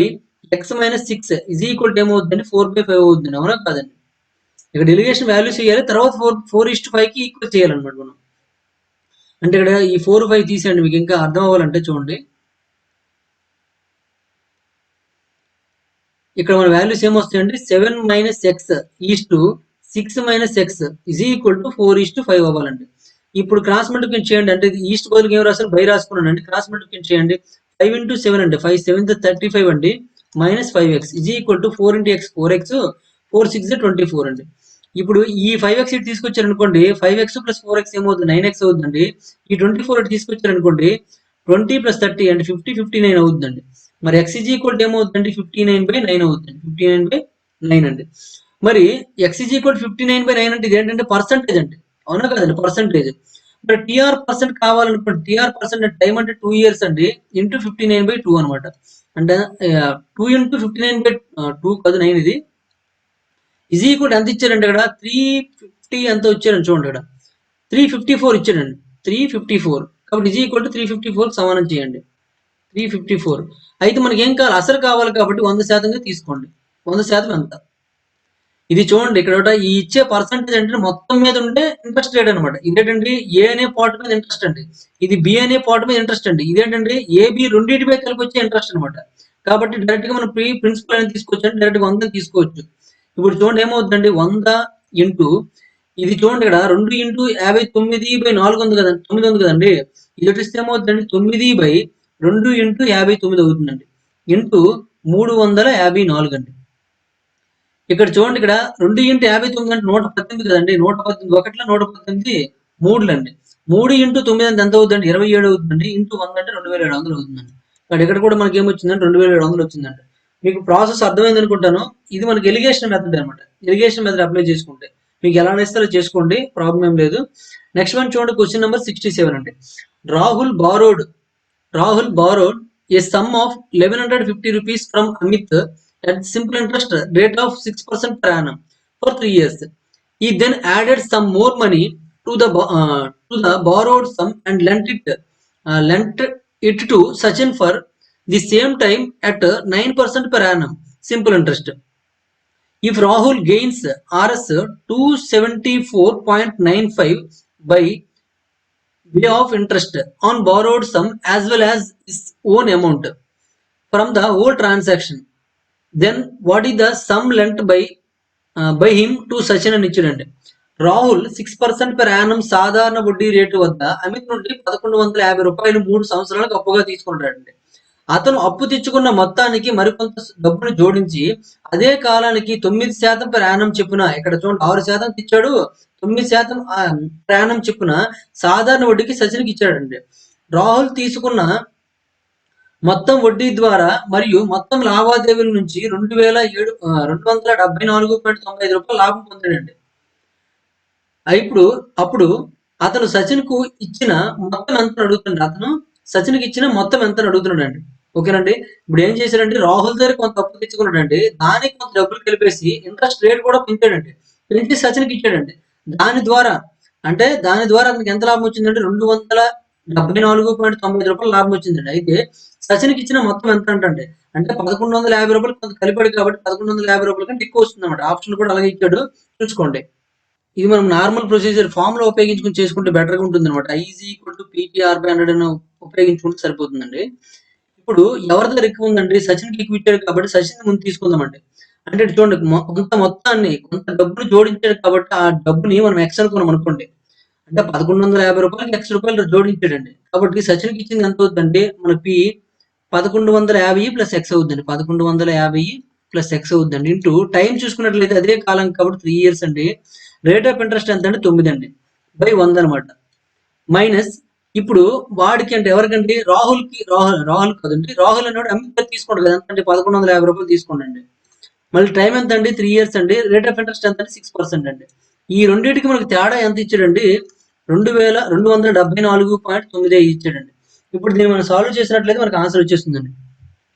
X minus 6 is equal to ఏమవుతుందండి, 4/5 అవుతుంది, అవునా కాదండి. ఇక్కడ ఎలిగేషన్ వాల్యూస్ చేయాలి, తర్వాత 4:5కి ఈక్వల్ చేయాలన్నమాట మనం. అంటే ఇక్కడ ఈ 4 5 తీసేయండి, మీకు ఇంకా అర్థం అవ్వాలంటే చూడండి. ఇక్కడ మన వాల్యూస్ ఏమొస్తాయండి, 7 minus X is to 6 minus X is equal to 4:5 అవ్వాలండి. ఇప్పుడు క్రాస్ మల్టిప్లికేషన్ చేయండి, అంటే ఈస్ట్ బదులు ఏం రాశారు, బై రాసుకున్నాను అండి. క్రాస్ మల్టిప్లికేషన్ చేయండి, 5 ఇంటూ 7 అండి, 5 7 35 అండి, minus 5x is equal to 4 into X 4x 4 6 24 అండి. ఇప్పుడు ఈ 5x ఇటు తీసుకొచ్చారు అనుకోండి, 5x ప్లస్ 4x ఏమవుతుంది, 9x అవుతుందండి. ఈ 24 ఇటు తీసుకొచ్చారు అనుకోండి, 20 ప్లస్ 30 అంటే 50 59 అవుతుందండి. మరి x ఈజ్ ఈక్వల్ ఏమవుతుందండి, 59/9 అవుతుంది, 59/9 అండి. మరి x ఈజ్ ఈక్వల్ 59/9 అంటే ఇది ఏంటంటే పర్సంటేజ్ అండి, అవునా కదండి, పర్సంటేజ్. మరి టీఆర్ పర్సెంట్ కావాలనుకోండి, టీఆర్ పర్సెంట్ టైం అంటే 2 years అండి, ఇంటూ 59/2 అనమాట. అంటే 2 ఇంటూ 59/2 కాదు 9, ఇది ఈజ్ ఈక్వల్ ఎంత ఇచ్చారండి, ఇక్కడ 350 ఎంత ఇచ్చారండి చూడండి, ఇక్కడ 354 ఇచ్చాడండి, 354. కాబట్టి ఈజ్ ఈక్వల్ టు 354 సమానం చేయండి, 354. అయితే మనకి ఏం కావాలి, అసలు కావాలి కాబట్టి 100% తీసుకోండి. 100% ఎంత, ఇది చూడండి ఇక్కడ ఈ ఇచ్చే పర్సంటేజ్ అంటే మొత్తం మీద ఉండే ఇంట్రెస్ట్ రేట్ అనమాట. ఇదేంటండి ఏ అనే పార్ట్ మీద ఇంట్రెస్ట్ అండి, ఇది బి అనే పార్ట్ మీద ఇంట్రెస్ట్ అండి. ఇదేంటంటే ఏబి రెండింటి మీద కలిపి వచ్చే ఇంట్రెస్ట్ అనమాట. కాబట్టి డైరెక్ట్ గా మనం ప్రిన్సిపల్ అని తీసుకోవచ్చు అంటే డైరెక్ట్ గా 100 తీసుకోవచ్చు. ఇప్పుడు చూడండి ఏమవుతుందండి, 100 ఇంటూ ఇది చూడండి, ఇక్కడ 2 ఇంటూ 59/4 ఉంది కదండి, 9 ఉంది కదండి. ఇది వచ్చేస్తే ఏమవుతుందండి, 9/2 ఇంటూ 59 అవుతుందండి, ఇంటూ 354 అండి. ఇక్కడ చూడండి, ఇక్కడ 2 ఇంటూ 59 అంటే 118 కదండి, 118 ఒకట్ల 118 మూడులు అండి. 3 ఇంటూ 9 అంటే ఎంత అవుతుందండి, 27 అవుతుందండి, ఇంటూ 100 అంటే 2700 అవుతుందండి. ఇక్కడ కూడా మనకి ఏమొచ్చిందంటే 2700 వచ్చిందండి. మీకు ప్రాసెస్ అర్థమైంది అనుకుంటాను. ఇది మనకి ఎలిగేషన్ మెథడ్ అనమాట. ఎలిగేషన్ మెథడ్ అప్లై చేసుకుంటే మీకు ఎలా ఇస్తారో చేసుకోండి, ప్రాబ్లం ఏం లేదు. నెక్స్ట్ వన్ చూడండి, క్వశ్చన్ నెంబర్ 67 అండి. Rahul borrowed a sum of 1150 rupees from Amit at simple interest rate of 6% per annum for 3 years. He then added some more money to the borrowed sum and lent it to Sachin for the same time at 9% per annum simple interest. If Rahul gains Rs 274.95 by way of interest on borrowed sum as well as his own amount from the whole transaction, then what is the sum lent by him to Sachin అని ఇచ్చాడండి. Rahul 6% per annum సాధారణ వడ్డీ rate వద్ద అమిత్ నుండి ₹1150 3 సంవత్సరాలకు అప్పుగా తీసుకుంటాడండి. అతను అప్పు తెచ్చుకున్న మొత్తానికి మరికొంత డబ్బును జోడించి అదే కాలానికి 9% per annum చెప్పున, ఇక్కడ చూడండి 6% ఇచ్చాడు, 9% per annum చెప్పున సాధారణ వడ్డీకి సచిన్కి ఇచ్చాడండి. రాహుల్ తీసుకున్న మొత్తం వడ్డీ ద్వారా మరియు మొత్తం లావాదేవీల నుంచి ₹274.95 లాభం పొందాడండి. అప్పుడు అతను సచిన్ కు ఇచ్చిన మొత్తం ఎంత అడుగుతున్నాడు, అడుగుతున్నాడండి. ఓకేనండి. ఇప్పుడు ఏం చేశాడంటే రాహుల్ దగ్గర కొంత అప్పు తెచ్చుకున్నాడండి, దానికి కొంత డబ్బులు కలిపేసి ఇంట్రెస్ట్ రేట్ కూడా పెంచాడండి, పెంచి సచిన్కి ఇచ్చాడండి. దాని ద్వారా అతనికి ఎంత లాభం వచ్చిందంటే ₹274.95 లాభం వచ్చిందండి. అయితే సచిన్కి ఇచ్చిన మొత్తం ఎంత అంటే ₹1150 కొంత కలిపాడు కాబట్టి ₹1150 కంటే ఎక్కువ వస్తుంది అనమాట. ఆప్షన్ కూడా అలాగే ఇచ్చాడు, చూసుకోండి. ఇది మనం నార్మల్ ప్రొసీజర్ ఫామ్ లో ఉపయోగించుకుని చేసుకుంటే బెటర్ గా ఉంటుంది అనమాట. I=PTR/100 ఉపయోగించుకుంటే సరిపోతుందండి. ఇప్పుడు ఎవరి దగ్గర ఎక్కువ ఉందండి, సచిన్ కి ఎక్కువ ఇచ్చాడు కాబట్టి సచిన్ ముందు తీసుకుందామండి. అంటే చూడండి, కొంత డబ్బును జోడించాడు కాబట్టి ఆ డబ్బుని మనం ఎక్స్ అనుకున్నాం అనుకోండి, అంటే ₹1150 X జోడించాడండి. కాబట్టి సచిన్ కి ఇచ్చింది ఎంత అవుతుందంటే మన P 1150 ప్లస్ ఎక్స్ అవుతుందండి. 1150 ప్లస్ ఎక్స్ అవుతుందండి. ఇంటూ టైం చూసుకున్నట్లయితే అదే కాలం కాబట్టి 3 years అండి. రేట్ ఆఫ్ ఇంట్రెస్ట్ ఎంత అంటే 9 అండి, బై 100 అనమాట. మైనస్ ఇప్పుడు వాడికి అంటే ఎవరికంటే రాహుల్ కాదండి, రాహుల్ అనేవాడు అమిత్ తీసుకోండి కదా, ఎంత అంటే ₹1150 తీసుకోండి. మళ్ళీ టైం ఎంత అండి 3 years అండి. రేట్ ఆఫ్ ఇంట్రెస్ట్ ఎంత అంటే 6% అండి. ఈ రెండింటికి మనకి తేడా ఎంత ఇచ్చాడండి, 2274.95 ఇచ్చాడండి. ఇప్పుడు దీన్ని మనం సాల్వ్ చేసినట్లయితే మనకి ఆన్సర్ వచ్చేస్తుందండి.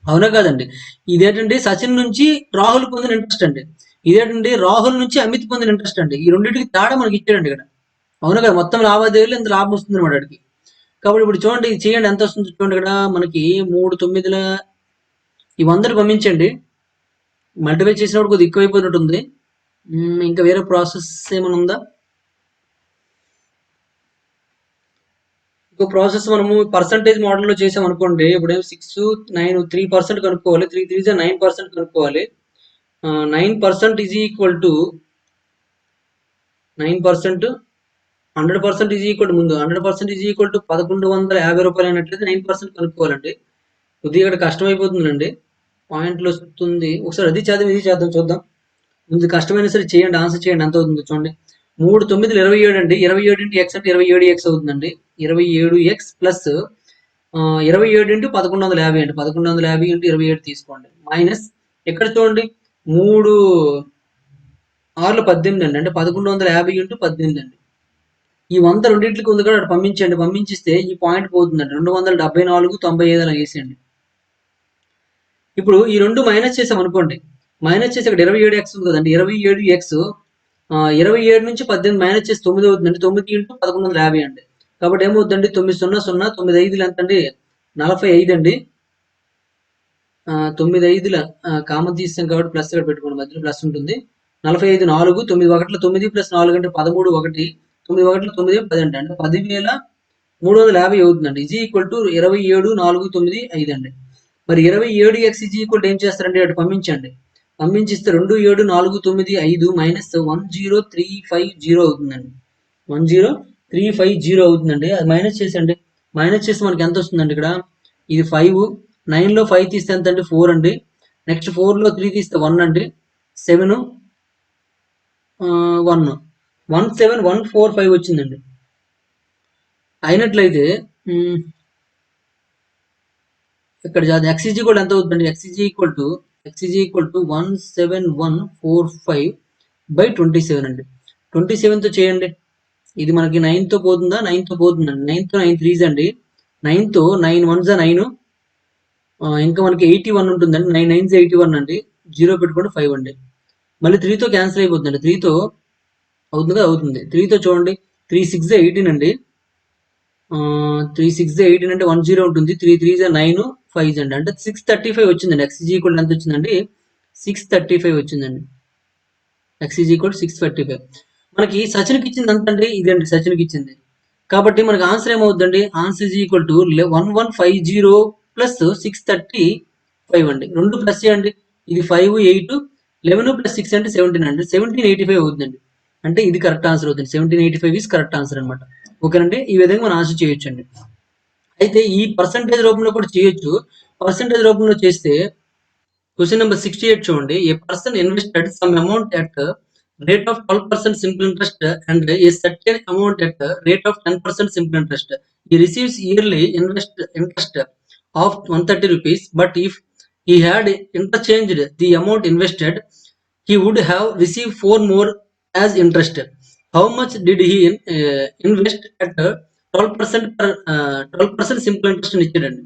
అవునా కాదండి? ఇదేంటండి సచిన్ నుంచి రాహుల్ పొందిన ఇంట్రెస్ట్ అండి, ఇదేంటండి రాహుల్ నుంచి అమిత్ పొందిన ఇంట్రెస్ట్ అండి. ఈ రెండింటికి తేడా మనకి ఇచ్చాడండి ఇక్కడ. అవునా కదా? మొత్తం లావాదేవీలు ఎంత లాభం వస్తుంది అనమాట వాడికి. కాబట్టి ఇప్పుడు చూడండి, ఇది చేయండి, ఎంత వస్తుంది చూడండి. ఇక్కడ మనకి 3 9ల ఈ 100 పంపించండి. మల్టిప్లై చేసినప్పుడు కొద్దిగా ఎక్కువైపోయినట్టుంది. ఇంకా వేరే ప్రాసెస్ ఏమైనా ఉందా? ఇంకో ప్రాసెస్ మనము పర్సంటేజ్ మోడల్లో చేసాం అనుకోండి. ఇప్పుడు 6 9 3% కనుక్కోవాలి. 3 3 9% కనుక్కోవాలి. 9% is equal to 9%, 100% is equal ముందు 100% ఈజ్ ఈక్వల్ టు ₹1150 అయినట్లయితే 9% కనుక్కోవాలండి. కొద్దిగా ఇక్కడ కష్టమైపోతుందండి, పాయింట్లు వస్తుంది. ఒకసారి అది చేద్దాం, ఇది చేద్దాం, చూద్దాం. ముందు కష్టమైనా సరే చేయండి, ఆన్సర్ చేయండి, ఎంత అవుతుందో చూడండి. 3 9 27 అండి. 27 ఇంటూ ఎక్స్ అంటే 27x అవుతుందండి. 27x ప్లస్ 27 ఇంటూ 1150 అండి. 1150 ఇంటూ 27 తీసుకోండి. మైనస్ ఇక్కడ చూడండి 3 6 18 అండి, అంటే 1150 ఇంటూ 18 అండి. ఈ 100 రెండింటికి ఉంది కూడా పంపించండి. పంపించిస్తే ఈ పాయింట్ పోతుందండి. 274.95 అలా వేసేయండి. ఇప్పుడు ఈ రెండు మైనస్ చేసాం అనుకోండి, మైనస్ చేసి ఇక్కడ 27x ఉంది కదండి, 27x 27 నుంచి 18 మైనస్ చేసి 9 అవుతుందండి. 9 ఇంటూ 1150 అండి. కాబట్టి ఏమవుతుందండి, 9 0 0 9 5 ఎంత అండి, 45 అండి. 9 5 కామన్ తీసాం కాబట్టి ప్లస్ ఇక్కడ పెట్టుకోండి, మధ్యలో ప్లస్ ఉంటుంది. 45 4 9 1 9 ప్లస్ 4 అంటే 13 1 9 1 9 10 అంటే 10,350 అవుతుందండి. ఈజ్ ఈక్వల్ టు 27 4 9 5 అండి. మరి 27x ఈజ్ ఈక్వల్ ఏం చేస్తారండి, అటు పంపించండి. పంపించిస్తే 2 7 4 9 5 మైనస్ 10350 అవుతుందండి. 10350 అవుతుందండి. అది మైనస్ చేసండి. మైనస్ చేస్తే మనకి ఎంత వస్తుందండి, ఇక్కడ ఇది 5, 9లో 5 తీస్తే ఎంత అండి 4 అండి. నెక్స్ట్ 4లో 3 తీస్తే 1 అండి. 7 1 17145 వచ్చిందండి. అయినట్లయితే ఇక్కడ x ఈజ్ ఈక్వల్ ఎంత అవుతుందండి, x ఈజ్ ఈక్వల్ టు 17145/27 అండి. 27తో చేయండి. ఇది మనకి 9తో పోతుందా, 9తో పోతుందండి. 9తో 9 3s అండి. 9తో 9 1s 9, ఇంకా మనకి 81 ఉంటుందండి. 9 9s 81 అండి. 0 పెట్టుకుంటే 5 అండి. మళ్ళీ 3తో క్యాన్సిల్ అయిపోతుందండి. 3తో అవుతుందిగా, అవుతుంది. 3తో చూడండి, 3 6 18 అండి. 3 6 18 అంటే 10 ఉంటుంది. 3 3 9 5 అండి. అంటే 635 వచ్చిందండి. x ఈజ్ ఈక్వల్ ఎంత వచ్చిందండి? 635 వచ్చిందండి. x is equal 635. మనకి సచిన్కి ఇచ్చింది ఎంత అండి? ఇదండి సచిన్కి ఇచ్చింది. కాబట్టి మనకి ఆన్సర్ ఏమవుతుందండి? Answer is equal to 1150 plus 635 అండి. రెండు ప్లస్ చేయండి. ఇది 5 8 11 ప్లస్ 6 అంటే 17 అండి. 1785 అవుతుందండి. అంటే ఇది కరెక్ట్ ఆన్సర్ అవుతుంది. 1785 ఈజ్ కరెక్ట్ ఆన్సర్ అనమాట. ఓకేనండి, ఈ విధంగా మనం ఆన్సర్ చేయొచ్చండి. అయితే ఈ పర్సంటేజ్ రూపంలో కూడా చేయొచ్చు. పర్సంటేజ్ రూపంలో చేస్తే క్వశ్చన్ నెంబర్ 68 చూడండి. A person invested sum amount at rate of 12% simple interest and a certain amount at rate of 10% simple interest. He receives yearly interest of 130 rupees, but if he had interchanged the amount invested, he would have received 4 more as interest. How much did he invest at 12% simple interest అని ఇచ్చాడండి.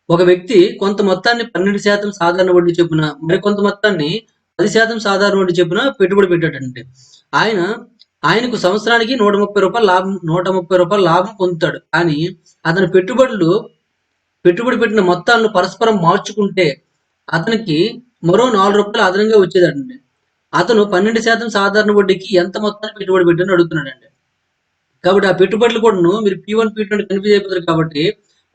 ఒక వ్యక్తి కొంత మొత్తాన్ని 12% సాధారణ వడ్డీ చొప్పున, మరికొంత మొత్తాన్ని 10% సాధారణ వడ్డీ చొప్పున పెట్టుబడి పెట్టాడంటే ఆయనకు సంవత్సరానికి రూ. 130 లాభం పొందుతాడు. కానీ అతని పెట్టుబడి పెట్టిన మొత్తాలను పరస్పరం మార్చుకుంటే అతనికి మరో రూ. 4 అదనంగా వచ్చేదండి. అతను 12% సాధారణ వడ్డీకి ఎంత మొత్తాన్ని పెట్టుబడి పెట్టని అడుగుతున్నాడండి. కాబట్టి ఆ పెట్టుబడులు కూడాను మీరు P1 P2 అంటే కన్ఫ్యూజ్ అయిపోతారు. కాబట్టి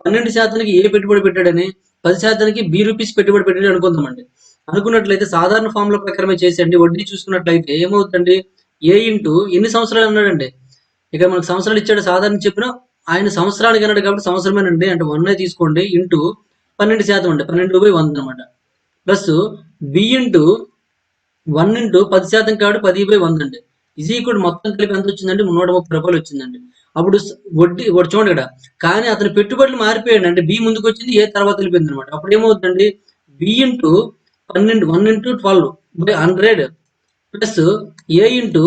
12% ఏ పెట్టుబడి పెట్టాడని, 10% B రూపీస్ పెట్టుబడి పెట్టాడని అనుకుందామండి. అనుకున్నట్లయితే సాధారణ ఫార్ములా ప్రకారమే చేసేయండి. వడ్డీ చూసుకున్నట్లయితే ఏమవుతుందండి? ఏ ఇంటూ ఎన్ని సంవత్సరాలు అన్నాడండి. ఇక మనకు సంవత్సరాలు ఇచ్చాడు సాధారణ చెప్పిన, ఆయన సంవత్సరానికి అన్నాడు కాబట్టి సంవత్సరమేనండి. అంటే 1 తీసుకోండి ఇంటూ 12% అండి. 12/100 అనమాట. ప్లస్ బి ఇంటూ 1 ఇంటూ 10% కాబట్టి 10/100 అండి. ఈజ్ ఈక్వల్ మొత్తం కలిపి ఎంత వచ్చిందండి? రూ. 130 వచ్చిందండి. అప్పుడు వడ్డీ చూడండి ఇక్కడ. కానీ అతని పెట్టుబడులు మారిపోయాడు. అంటే బి ముందుకు వచ్చింది, ఏ తర్వాత వెళ్ళిపోయింది అనమాట. అప్పుడు ఏమవుతుందండి? బి ఇంటూ 12 1 ఇంటూ 12/100 ప్లస్ ఏ ఇంటూ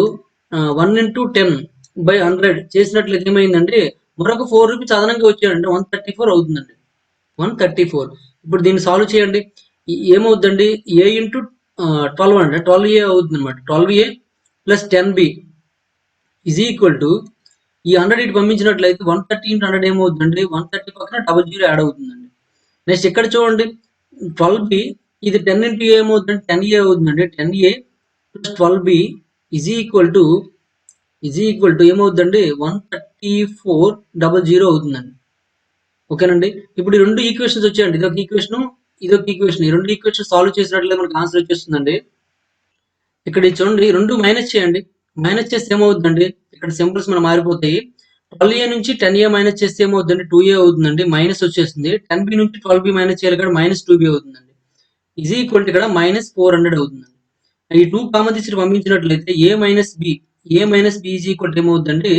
1 ఇంటూ 10/100 చేసినట్లయితే ఏమైందండి? మరొక 4 రూపీస్ అదనంగా వచ్చాయండి. 134 అవుతుందండి. 134. ఇప్పుడు దీన్ని సాల్వ్ చేయండి. ఏమవుతుందండి? ఏ ఇంటూ 12 అంటే 12A అవుతుంది అనమాట. 12A plus 10B is equal to ఈ 100 ఇటు పంపించినట్లయితే 130 ఇంటూ 100 ఏమవుతుందండి? 130 పక్కన 00 యాడ్ అవుతుందండి. నెక్స్ట్ ఇక్కడ చూడండి 12B, ఇది 10 ఇంటూ ఏ ఏమవుతుందండి? 10A అవుతుందండి. 10A plus 12B is equal to ఏమవుతుందండి? 13400 అవుతుందండి. ఓకేనండి. ఇప్పుడు ఈ రెండు ఈక్వేషన్స్ వచ్చాయండి. ఇదొక ఈక్వేషన్, ఇదొక ఈక్వేషన్. ఈ రెండు ఈక్వేషన్ సాల్వ్ చేసినట్లయితే మనకు ఆన్సర్ వచ్చేస్తుందండి. ఇక్కడ చూడండి, రెండు మైనస్ చేయండి. మైనస్ చేస్తే ఏమవుతుందండి? ఇక్కడ సింబల్స్ మనం మారిపోతాయి. 12A నుంచి 10A మైనస్ చేస్తే ఏమవుతుందండి? 2A అవుతుందండి. మైనస్ వచ్చేస్తుంది. 10B నుంచి 12B మైనస్ చేయాలి కాబట్టి -2B అవుతుందండి. ఈజ్ ఈక్వల్ టు ఇక్కడ -400 అవుతుందండి. ఈ 2 కామన్ తీసి పంపించినట్లయితే A minus B is equal to ఏమవుతుందండి?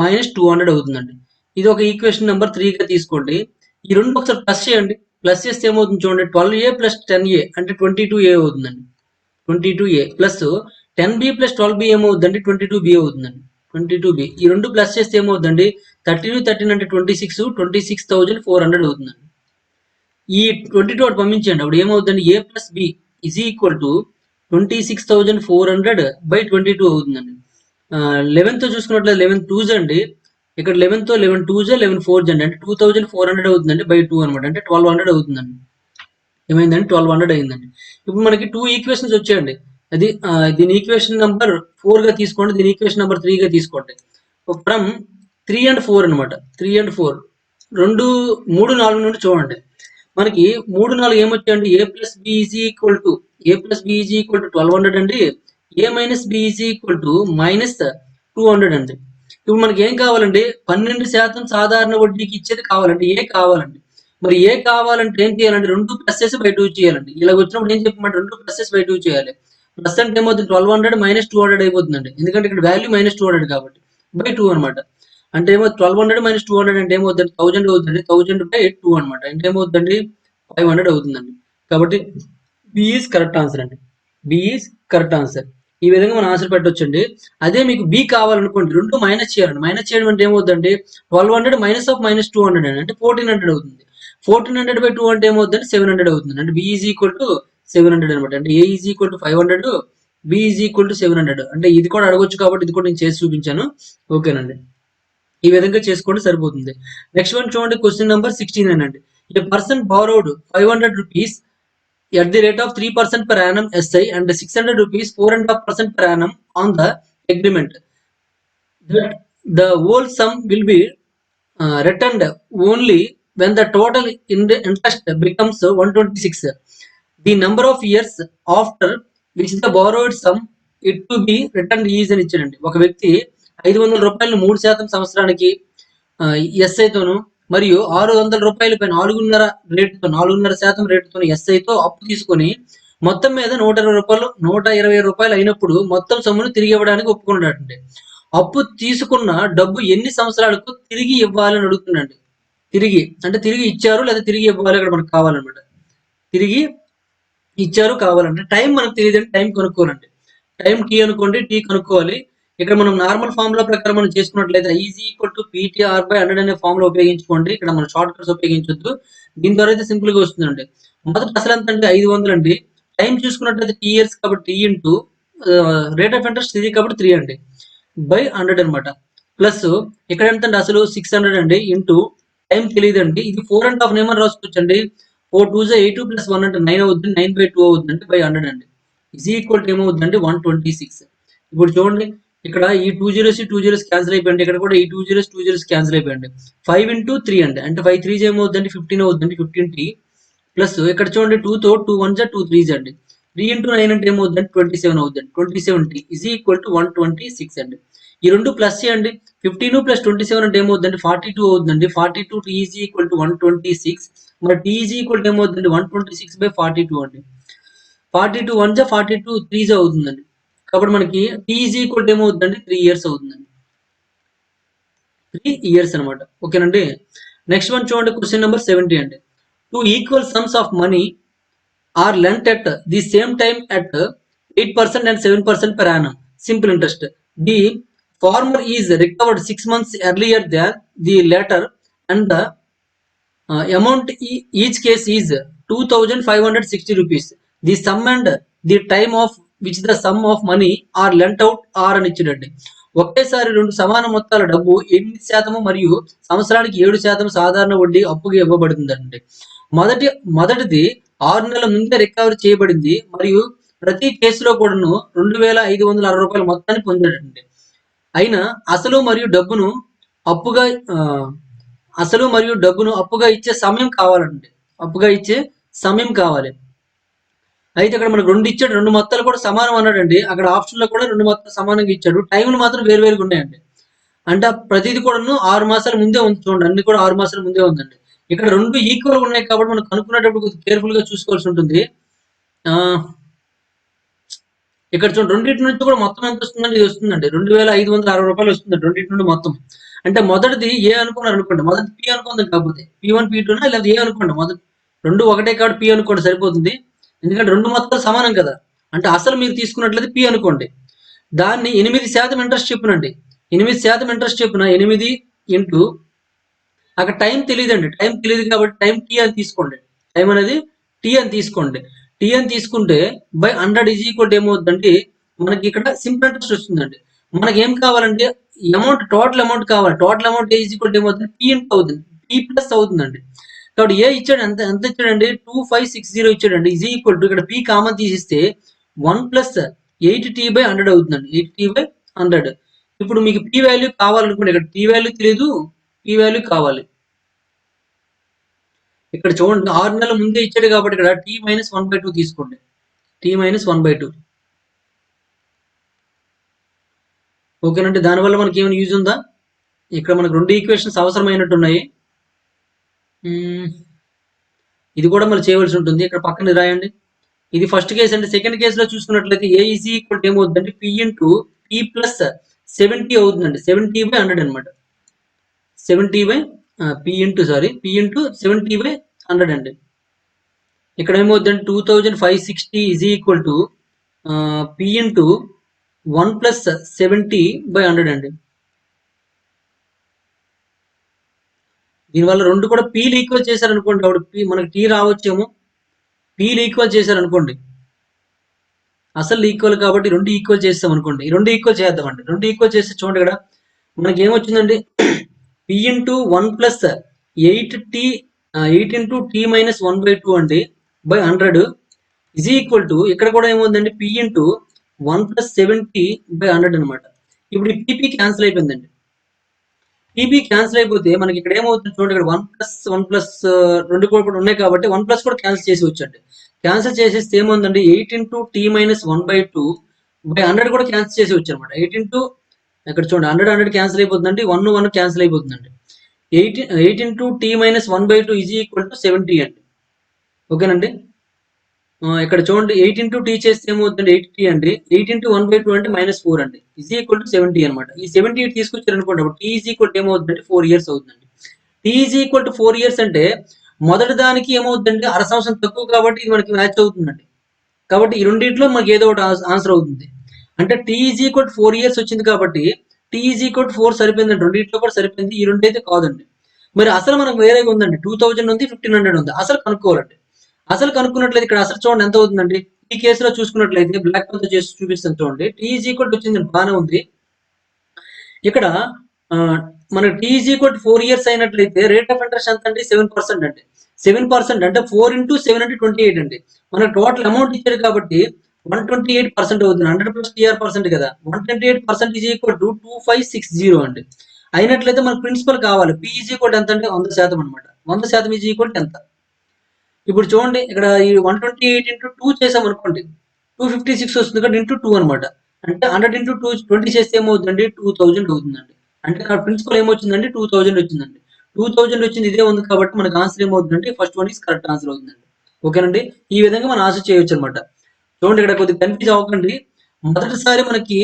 -200 అవుతుందండి. ఇది ఒక ఈక్వేషన్ నెంబర్ 3 గా తీసుకోండి. ఈ రెండు ఒకసారి ప్లస్ చేయండి. ప్లస్ చేస్తే ఏమవుతుంది చూడండి, 12A ప్లస్ 10A అంటే 22A అవుతుందండి. 22A plus 10B plus 12B ఏమవుతుందండి? 22B అవుతుందండి. 22B ఈ రెండు ప్లస్ చేస్తే ఏమవుతుందండి? 13 అంటే 26,400 అవుతుందండి. ఈ 22 అటు పంపించండి. అప్పుడు ఏమవుతుందండి? A plus B is equal to 26,400/22 అవుతుందండి. 11తో చూసుకున్నట్లయితే 11 2s అండి. ఇక్కడ 11తో 11 2s 11 4s అండి. అంటే 2400 అవుతుందండి బై 2 అనమాట. అంటే 1200 అవుతుందండి. ఏమైందండి? 1200 అయిందండి. ఇప్పుడు మనకి 2 ఈక్వేషన్స్ వచ్చాయండి. అది దీని ఈక్వేషన్ నెంబర్ 4 గా తీసుకోండి. దీని ఈక్వేషన్ నెంబర్ 3 గా తీసుకోండి. ఫ్రమ్ 3 and 4 అనమాట. 3 and 4 3 4 నుండి చూడండి. మనకి 3 4 ఏమొచ్చాయండి? A plus B is equal to 1200 అండి. A minus B is equal to -200 అండి. ఇప్పుడు మనకి ఏం కావాలండి? 12% సాధారణ వడ్డీకి ఇచ్చేది కావాలండి. ఏ కావాలండి. మరి ఏ కావాలంటే ఏం చేయాలండి? 2 ప్లస్ చేసి బై 2 చేయాలండి. ఇలా వచ్చినప్పుడు ఏం చెప్పమంటే 2 ప్లస్ చేసి బై 2 చేయాలి. ప్లస్ అంటే ఏమవుతుంది? 1200 -200 అయిపోతుందండి. ఎందుకంటే ఇక్కడ వాల్యూ -200 కాబట్టి బై 2 అనమాట. అంటే ఏమో 1200 -200 అంటే ఏమవుతుంది? 1000 అవుతుంది. 1000/2 అనమాట. అంటే ఏమవుతుందండి? 500 అవుతుందండి. కాబట్టి బి ఈజ్ కరెక్ట్ ఆన్సర్ అండి. B is correct answer. ఈ విధంగా మనం ఆన్సర్ పెట్టొచ్చండి. అదే మీకు బి కావాలనుకోండి, రెండు మైనస్ చేయాలండి. మైనస్ చేయడం అంటే ఏమవుతుందండి? 1200 మైనస్ ఆఫ్ -200 అంటే 1400 అవుతుంది. 1400/2 అంటే ఏమవుతుందంటే 700 అవుతుంది. అంటే బి ఈజ్ ఈక్వల్ టు 700 అనమాట. అంటే A is equal to 500, B is equal to 700. అంటే ఇది కూడా అడగొచ్చు కాబట్టి ఇది కూడా నేను చేసి చూపించాను. ఓకేనండి. ఈ విధంగా చేసుకోండి సరిపోతుంది. నెక్స్ట్ వన్ చూడండి, క్వశ్చన్ నెంబర్ 16 అండి. A person borrowed 500 rupees at the rate of 3% per annum SI and 600 rupees 4.5% per annum on the agreement that the whole sum will be returned only when the total interest becomes 126. The number of years after which the borrowed sum it to be returned is అని ఇచ్చాడండి. ఒక వ్యక్తి 500 రూపాయలను 3% సంవత్సరానికి ఎస్ఐతోను మరియు 600 రూపాయలపై 4.5% రేటుతో ఎస్ఐతో అప్పు తీసుకొని మొత్తం మీద 120 రూపాయలు అయినప్పుడు మొత్తం సొమ్మును తిరిగి ఇవ్వడానికి ఒప్పుకున్నాడండి. అప్పు తీసుకున్న డబ్బు ఎన్ని సంవత్సరాలకు తిరిగి ఇవ్వాలని అడుగుతున్నాండి. తిరిగి అంటే తిరిగి ఇచ్చారు లేదా తిరిగి ఇవ్వాలి ఇక్కడ మనకు కావాలన్నమాట. తిరిగి ఇచ్చారు కావాలంటే టైం మనకు తెలియదండి, టైం కనుక్కోవాలండి. టైం టీ అనుకోండి, టీ కనుక్కోవాలి. ఇక్కడ మనం నార్మల్ ఫార్ములా ప్రకారం మనం చేసుకున్నట్లయితే is equal to PTR by 100 అనే ఫార్ములా ఉపయోగించుకోండి. ఇక్కడ మనం షార్ట్ కట్స్ ఉపయోగించొద్దు. దీని ద్వారా అయితే సింపుల్ గా వస్తుందండి. మొదటి అసలు ఎంత అంటే 500 అండి. టైం చూసుకున్నట్లయితే టీ ఇయర్స్ కాబట్టి T into rate of interest ఇది కాబట్టి 3 అండి బై 100 అనమాట. ప్లస్ ఇక్కడ ఎంత అండి అసలు 600 అండి ఇంటూ టైం తెలియదండి. ఇది 4.5 ఏమని రాసుకోవచ్చండి. 4 2 8 ప్లస్ 1 అంటే 9 అవుతుంది. 9/2 అవుతుందండి బై 100 అండి. ఇజ్ ఈక్వల్ టు ఏమవుతుందండి 126. ఇప్పుడు చూడండి ఇక్కడ ఈ 2 జీరోస్ 2 జీరోస్ క్యాన్సిల్ అయిపోయింది. ఇక్కడ కూడా ఈ 2 జీరోస్ 2 జీరోస్ క్యాన్సిల్ అయిపోయింది. 5 ఇంటూ 3 అండి. అంటే 5 3 ఏమవుతుందండి 15 అవుతుందండి. 15t ప్లస్ ఇక్కడ చూడండి 2 తో 2 1 2 3 అండి. 3 ఇంటూ 9 అంటే ఏమవుతుందండి 27 అవుతుందండి. 27t ఇజ్ ఈక్వల్ టు 126 అండి. ఈ రెండు ప్లస్ చేయండి. 15 ప్లస్ 27 అంటే ఏమవుతుందండి 42 అవుతుందండి. 42 t ఈజ్ ఈక్వల్ టు 126. మరి t ఈజ్ ఈక్వల్ టు ఏమవుతుందండి 126/42 అండి. 42 1 42 3 అవుతుందండి. కాబట్టి మనకి t ఈజ్ ఈక్వల్ టు ఏమవుతుందండి 3 ఇయర్స్ అవుతుందండి. 3 ఇయర్స్ అనమాట. ఓకేనండి. నెక్స్ట్ వన్ చూడండి, క్వశ్చన్ నెంబర్ 70 అండి. 2 equal sums of money are lent at the same time at 8% and 7% per annum simple interest. The former is recovered 6 months earlier than the latter and the amount each case is 2560 rupees. The sum and the time of which the sum of money are lent out are అని ఇచ్చినట్టు. ఒకేసారి రెండు సమాన మొత్తాల డబ్బు 8% మరియు సంవత్సరానికి 7% సాధారణ వడ్డీ అప్పుగా ఇవ్వబడుతుందండి. మొదటిది 6 నెలల ముందే రికవరీ చేయబడింది మరియు ప్రతి కేసులో కూడాను 2560 రూపాయల మొత్తాన్ని పొందాడండి. అయినా అసలు మరియు డబ్బును అప్పుగా ఇచ్చే సమయం కావాలండి. అప్పుగా ఇచ్చే సమయం కావాలి. అయితే ఇక్కడ మనకు రెండు ఇచ్చాడు, రెండు మొత్తాలు కూడా సమానం అన్నాడండి. అక్కడ ఆప్షన్ లో కూడా రెండు మొత్తాలు సమానంగా ఇచ్చాడు. టైంలు మాత్రం వేరువేరుగా ఉన్నాయండి. అంటే ప్రతిది కూడాను 6 మాసాల ముందే ఉంది. చూడండి అన్ని కూడా 6 మాసాల ముందే ఉందండి. ఇక్కడ రెండు ఈక్వల్ ఉన్నాయి కాబట్టి మనం కనుక్కునేటప్పుడు కొద్దిగా కేర్ఫుల్ గా చూసుకోవాల్సి ఉంటుంది. ఇక్కడ చూడండి రెండింటి నుంచి కూడా మొత్తం ఎంత వస్తుందండి, ఇది వస్తుందండి 2560 రూపాయలు వస్తుందండి రెండింటి నుండి మొత్తం. అంటే మొదటిది ఏ అనుకున్నారు అనుకోండి, మొదటి పి అనుకుందాం, కాకపోతే P1 P2 లేదా ఏ అనుకోండి, మొదటి రెండు ఒకటే కాబట్టి పి అనుకోండి సరిపోతుంది. ఎందుకంటే రెండు మొత్తాలు సమానం కదా. అంటే అసలు మీరు తీసుకున్నట్లయితే పి అనుకోండి. దాన్ని 8% ఇంట్రెస్ట్ చెప్పునండి. 8% ఇంట్రెస్ట్ చెప్పున 8 ఇంటూ అక్కడ టైం తెలియదండి. టైం తెలియదు కాబట్టి టైం టీ అని తీసుకోండి. టైం అనేది టీ అని తీసుకోండి. టీ అని తీసుకుంటే బై 100 ఈజ్ ఈక్వల్ ఏమవుతుందంటే మనకి ఇక్కడ సింపుల్ ఇంట్రెస్ట్ వస్తుందండి. మనకి ఏం కావాలంటే అమౌంట్, టోటల్ అమౌంట్ కావాలి. టోటల్ అమౌంట్ ఈజ్ ఈక్వల్ ఏమవుతుంది పీ ఇంటూ అవుతుంది, పీ ప్లస్ అవుతుందండి. కాబట్టి ఏ ఇచ్చాడు, ఎంత ఇచ్చాడండి 2560 ఇచ్చాడండి. ఈజ్ ఈక్వల్ టు ఇక్కడ పీ కామన్ తీసిస్తే 1 + 8t/100 అవుతుందండి. 8t/100. ఇప్పుడు మీకు పీ వాల్యూ కావాలనుకోండి, ఇక్కడ పీ వాల్యూ తెలియదు, పీ వాల్యూ కావాలి. ఇక్కడ చూడండి 6 నెలల ముందే ఇచ్చాడు కాబట్టి ఇక్కడ t - 1/2 తీసుకోండి. t - 1/2. ఓకేనండి. దానివల్ల మనకి ఏమైనా యూజ్ ఉందా? ఇక్కడ మనకు రెండు ఈక్వేషన్స్ అవసరమైనట్టు ఉన్నాయి. ఇది కూడా మనం చేయవలసి ఉంటుంది. ఇక్కడ పక్కన రాయండి. ఇది ఫస్ట్ కేసు అండి. సెకండ్ కేసులో చూసుకున్నట్లయితే ఏ ఈజ్ ఈక్వల్ ఏమవుతుందంటే పి ఇంటూ పీ ప్లస్ 70 అవుతుందండి. 70/100 అనమాట. 70 పి ఇంటూ 70/100 అండి. ఇక్కడ ఏమవుతుందంటే 2560 is equal to P into 1 + 70/100 అండి. దీనివల్ల రెండు కూడా పీలు ఈక్వల్ చేశారనుకోండి, అప్పుడు మనకి టీ రావచ్చేమో. పీలు ఈక్వల్ చేశారనుకోండి, అసలు ఈక్వల్ కాబట్టి రెండు ఈక్వల్ చేస్తాం అనుకోండి. ఈ రెండు ఈక్వల్ చేద్దామండి. రెండు ఈక్వల్ చేస్తే చూడండి ఇక్కడ మనకి ఏమొచ్చిందండి p into 1 plus 8 into T minus 1/2 అండి బై 100 ఈజ్ ఈక్వల్ టు ఇక్కడ కూడా ఏమవుతుందండి p ఇంటూ 1 ప్లస్ 70 బై 100 అనమాట. ఇప్పుడు ఈ పీపీ క్యాన్సిల్ అయిపోయిందండి. పీపీ క్యాన్సిల్ అయిపోతే మనకి ఇక్కడ ఏమవుతుంది చూడండి, ఇక్కడ 1+1+ రెండు కూడా ఉన్నాయి కాబట్టి 1+ కూడా క్యాన్సిల్ చేసి వచ్చండి. క్యాన్సిల్ చేసేస్తే ఏముందండి 8 ఇంటూ టీ మైనస్ 1/2 బై 100 కూడా క్యాన్సిల్ చేసి వచ్చి అనమాట. 8 ఇంటూ ఇక్కడ చూడండి 100 క్యాన్సిల్ అయిపోతుందండి, 1 క్యాన్సిల్ అయిపోతుందండి. 8 into T minus 1/2 is equal to 70 అండి. ఓకేనండి. ఇక్కడ చూడండి 8 ఇంటూ టీ చేస్తే ఏమవుతుంది 8t అండి. 8 ఇంటూ 1/2 అంటే -4 అండి. ఈజ్ ఈక్వల్ టు 70 అనమాట. ఈ 70 తీసుకొచ్చారు అనుకోండి, అప్పుడు టీ ఈజ్ ఈక్వల్ టు ఏమవుతుందంటే 4 ఇయర్స్ అవుతుందండి. T is equal to 4 years అంటే మొదటి దానికి ఏమవుతుందంటే అర సంవత్సరం తక్కువ కాబట్టి ఇది మనకి మ్యాచ్ అవుతుందండి. కాబట్టి ఈ రెండింటిలో మనకి ఏదో ఒకటి ఆన్సర్ అవుతుంది. అంటే T is equal to 4 years వచ్చింది కాబట్టి టీ ఈజ్ ఈక్వల్ టు 4 సరిపోయిందండి. రెండింటిలో కూడా సరిపోయింది. ఈ రెండు అయితే కాదండి. మరి అసలు మనకు వేరేగా ఉందండి. 2000 ఉంది, 1500 ఉంది. అసలు కనుక్కోవాలండి. అసలు కనుక్కున్నట్లయితే ఇక్కడ అసలు చూడండి ఎంత అవుతుందండి. ఈ కేసులో చూసుకున్నట్లయితే బ్లాక్ తో చేసి చూపిస్తాను చూడండి. టీ ఈజ్ ఈక్వల్ టు వచ్చింది బాగానే ఉంది. ఇక్కడ మనకి T is equal to 4 years అయినట్లయితే రేట్ ఆఫ్ ఇంట్రెస్ట్ ఎంత అండి 7% అండి. 7% అంటే 4 ఇంటూ 7 అంటే 28 అండి. మనకు టోటల్ అమౌంట్ ఇచ్చాడు కాబట్టి 128% అవుతుంది. 100+ TR% కదా. 128% ఈజ్ ఈక్వల్ టు 2560 అండి. అయినట్లయితే మనకు ప్రిన్సిపల్ కావాలి. పి ఈజ్ ఈక్వల్ ఎంత అంటే 100% అనమాట. 100% ఈజ్ ఈక్వల్ టు ఎంత. ఇప్పుడు చూడండి ఇక్కడ ఈ 128 ఇంటూ 2 చేసాం అనుకోండి 256 వస్తుంది కదా ఇంటూ 2 అనమాట. అంటే 100 ఇంటూ 2 20 చేస్తే ఏమవుతుందండి 2000 అవుతుందండి. అంటే ఇక్కడ ప్రిన్సిపల్ ఏమొచ్చిందండి 2000 వచ్చిందండి. 2000 వచ్చింది ఇదే ఉంది కాబట్టి మనకు ఆన్సర్ ఏమవుతుందంటే first one is correct answer అవుతుందండి. ఓకేనండి. ఈ విధంగా మనం ఆన్సర్ చేయొచ్చు అనమాట. చూడండి ఇక్కడ కొద్దిగా కన్ఫ్యూజ్ అవ్వకండి. మొదటిసారి మనకి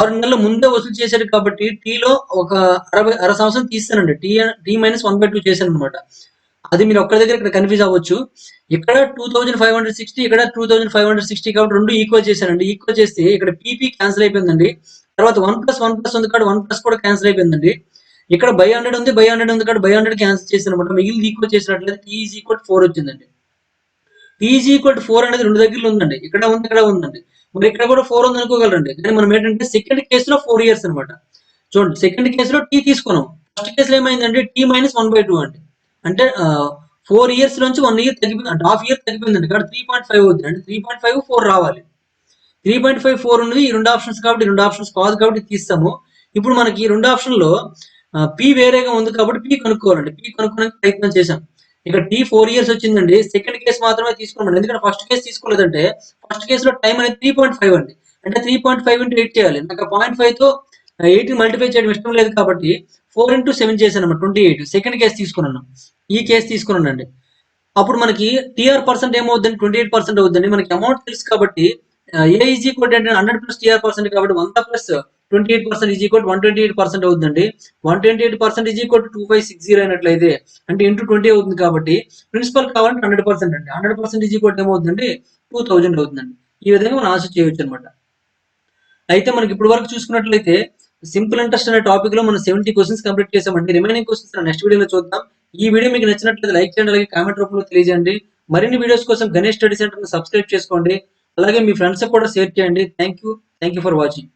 6 నెలల ముందే వసూలు చేశాడు కాబట్టి టీలో ఒక అర సంవత్సరం తీస్తానండి. టీ మైనస్ 1/2 చేశాను అనమాట. అది మీరు ఒక్క దగ్గర ఇక్కడ కన్ఫ్యూజ్ అవ్వచ్చు. ఇక్కడ 2560 ఇక్కడ 2560 కాబట్టి రెండు ఈక్వల్ చేశానండి. ఈక్వల్ చేస్తే ఇక్కడ పీపీ క్యాన్సిల్ అయిపోయిందండి. తర్వాత 1+1+ ఉంది కాబట్టి 1+ కూడా క్యాన్సిల్ అయిపోయిందండి. ఇక్కడ బై 100 ఉంది, బై 100 ఉంది కాబట్టి బై 100 క్యాన్సిల్ చేశాను అనమాట. మిగిలింది ఈక్వల్ చేసినట్లయితే టీ ఈజ్ ఈక్వల్ 4 వచ్చిందండి. టీ ఈజ్ ఈక్వల్ 4 అనేది రెండు దగ్గరలో ఉందండి. ఇక్కడ ఉంది, ఇక్కడ ఉందండి. మరి ఇక్కడ కూడా 4 ఉంది అనుకోగలరండి. కానీ మనం ఏంటంటే సెకండ్ కేసులో 4 ఇయర్స్ అనమాట. చూడండి సెకండ్ కేసులో టీ తీసుకున్నాం. ఫస్ట్ కేసులో ఏమైందంటే టీ మైనస్ 1/2 అండి. అంటే 4 ఇయర్స్ నుంచి 1 ఇయర్ తగ్గిపోయింది. అంటే హాఫ్ ఇయర్ తగ్గిపోయిందండి. కాబట్టి 3.5 అవుతుంది. అంటే 3.5 4 రావాలి. 3.5 4 ఉన్నది ఈ రెండు ఆప్షన్స్ కాబట్టి రెండు ఆప్షన్స్ కాదు కాబట్టి తీస్తాము. ఇప్పుడు మనకి ఈ రెండు ఆప్షన్లో పి వేరేగా ఉంది కాబట్టి పి కనుక్కోవాలండి. పి కనుక్కోవడానికి ప్రయత్నం చేశాం. ఇక్కడ టీ 4 ఇయర్స్ వచ్చిందండి. సెకండ్ కేసు మాత్రమే తీసుకున్నాం. ఎందుకంటే ఫస్ట్ కేసు తీసుకోలేదంటే ఫస్ట్ కేసులో టైం అనేది 3.5 అండి. అంటే 3.5 ఇంటూ 8 చేయాలి. నాకు 0.5తో 8 మల్టిప్లై చేయడం ఇష్టం లేదు కాబట్టి 4 ఇంటూ 7 చేశాను 28. సెకండ్ కేసు తీసుకున్నాను. ఈ కేసు తీసుకున్నానండి. అప్పుడు మనకి TR% ఏమవుతుందండి 28% అవుతుందండి. మనకి అమౌంట్ తెలుసు కాబట్టి ఏ ఈజ్ ఈక్వల్ అంటే 100+ TR% కాబట్టి 100+ 28% ఈజ్ ఈక్వల్ 128% అవుతుందండి. 128% ఈజ్ ఈక్వల్ 2560 అయినట్లయితే అంటే ఇంటూ 20 అవుతుంది కాబట్టి ప్రిన్సిపల్ కావాలంటే 100% అండి. 100% ఈజ్ ఈక్వల్ ఏమవుతుందండి 2000 అవుతుందండి. ఈ విధంగా మనం ఆన్సర్ చేయవచ్చు అనమాట. అయితే మనకి ఇప్పుడు వరకు చూసుకున్నట్లయితే సింపుల్ ఇంట్రెస్ట్ అనే టాపిక్ లో మనం 70 క్వశ్చన్స్ కంప్లీట్ చేసామండి. రిమైనింగ్ క్వశ్చన్స్ నెక్స్ట్ వీడియోలో చూద్దాం. ఈ వీడియో మీకు నచ్చినట్లయితే లైక్ చేయండి, అలాగే కామెంట్ రూపంలో తెలియజేయండి. మరిన్ని వీడియోస్ కోసం గణేష్ స్టడీ సెంటర్ ని సబ్స్క్రైబ్ చేసుకోండి. అలాగే మీ ఫ్రెండ్స్ కూడా షేర్ చేయండి. Thank you for watching.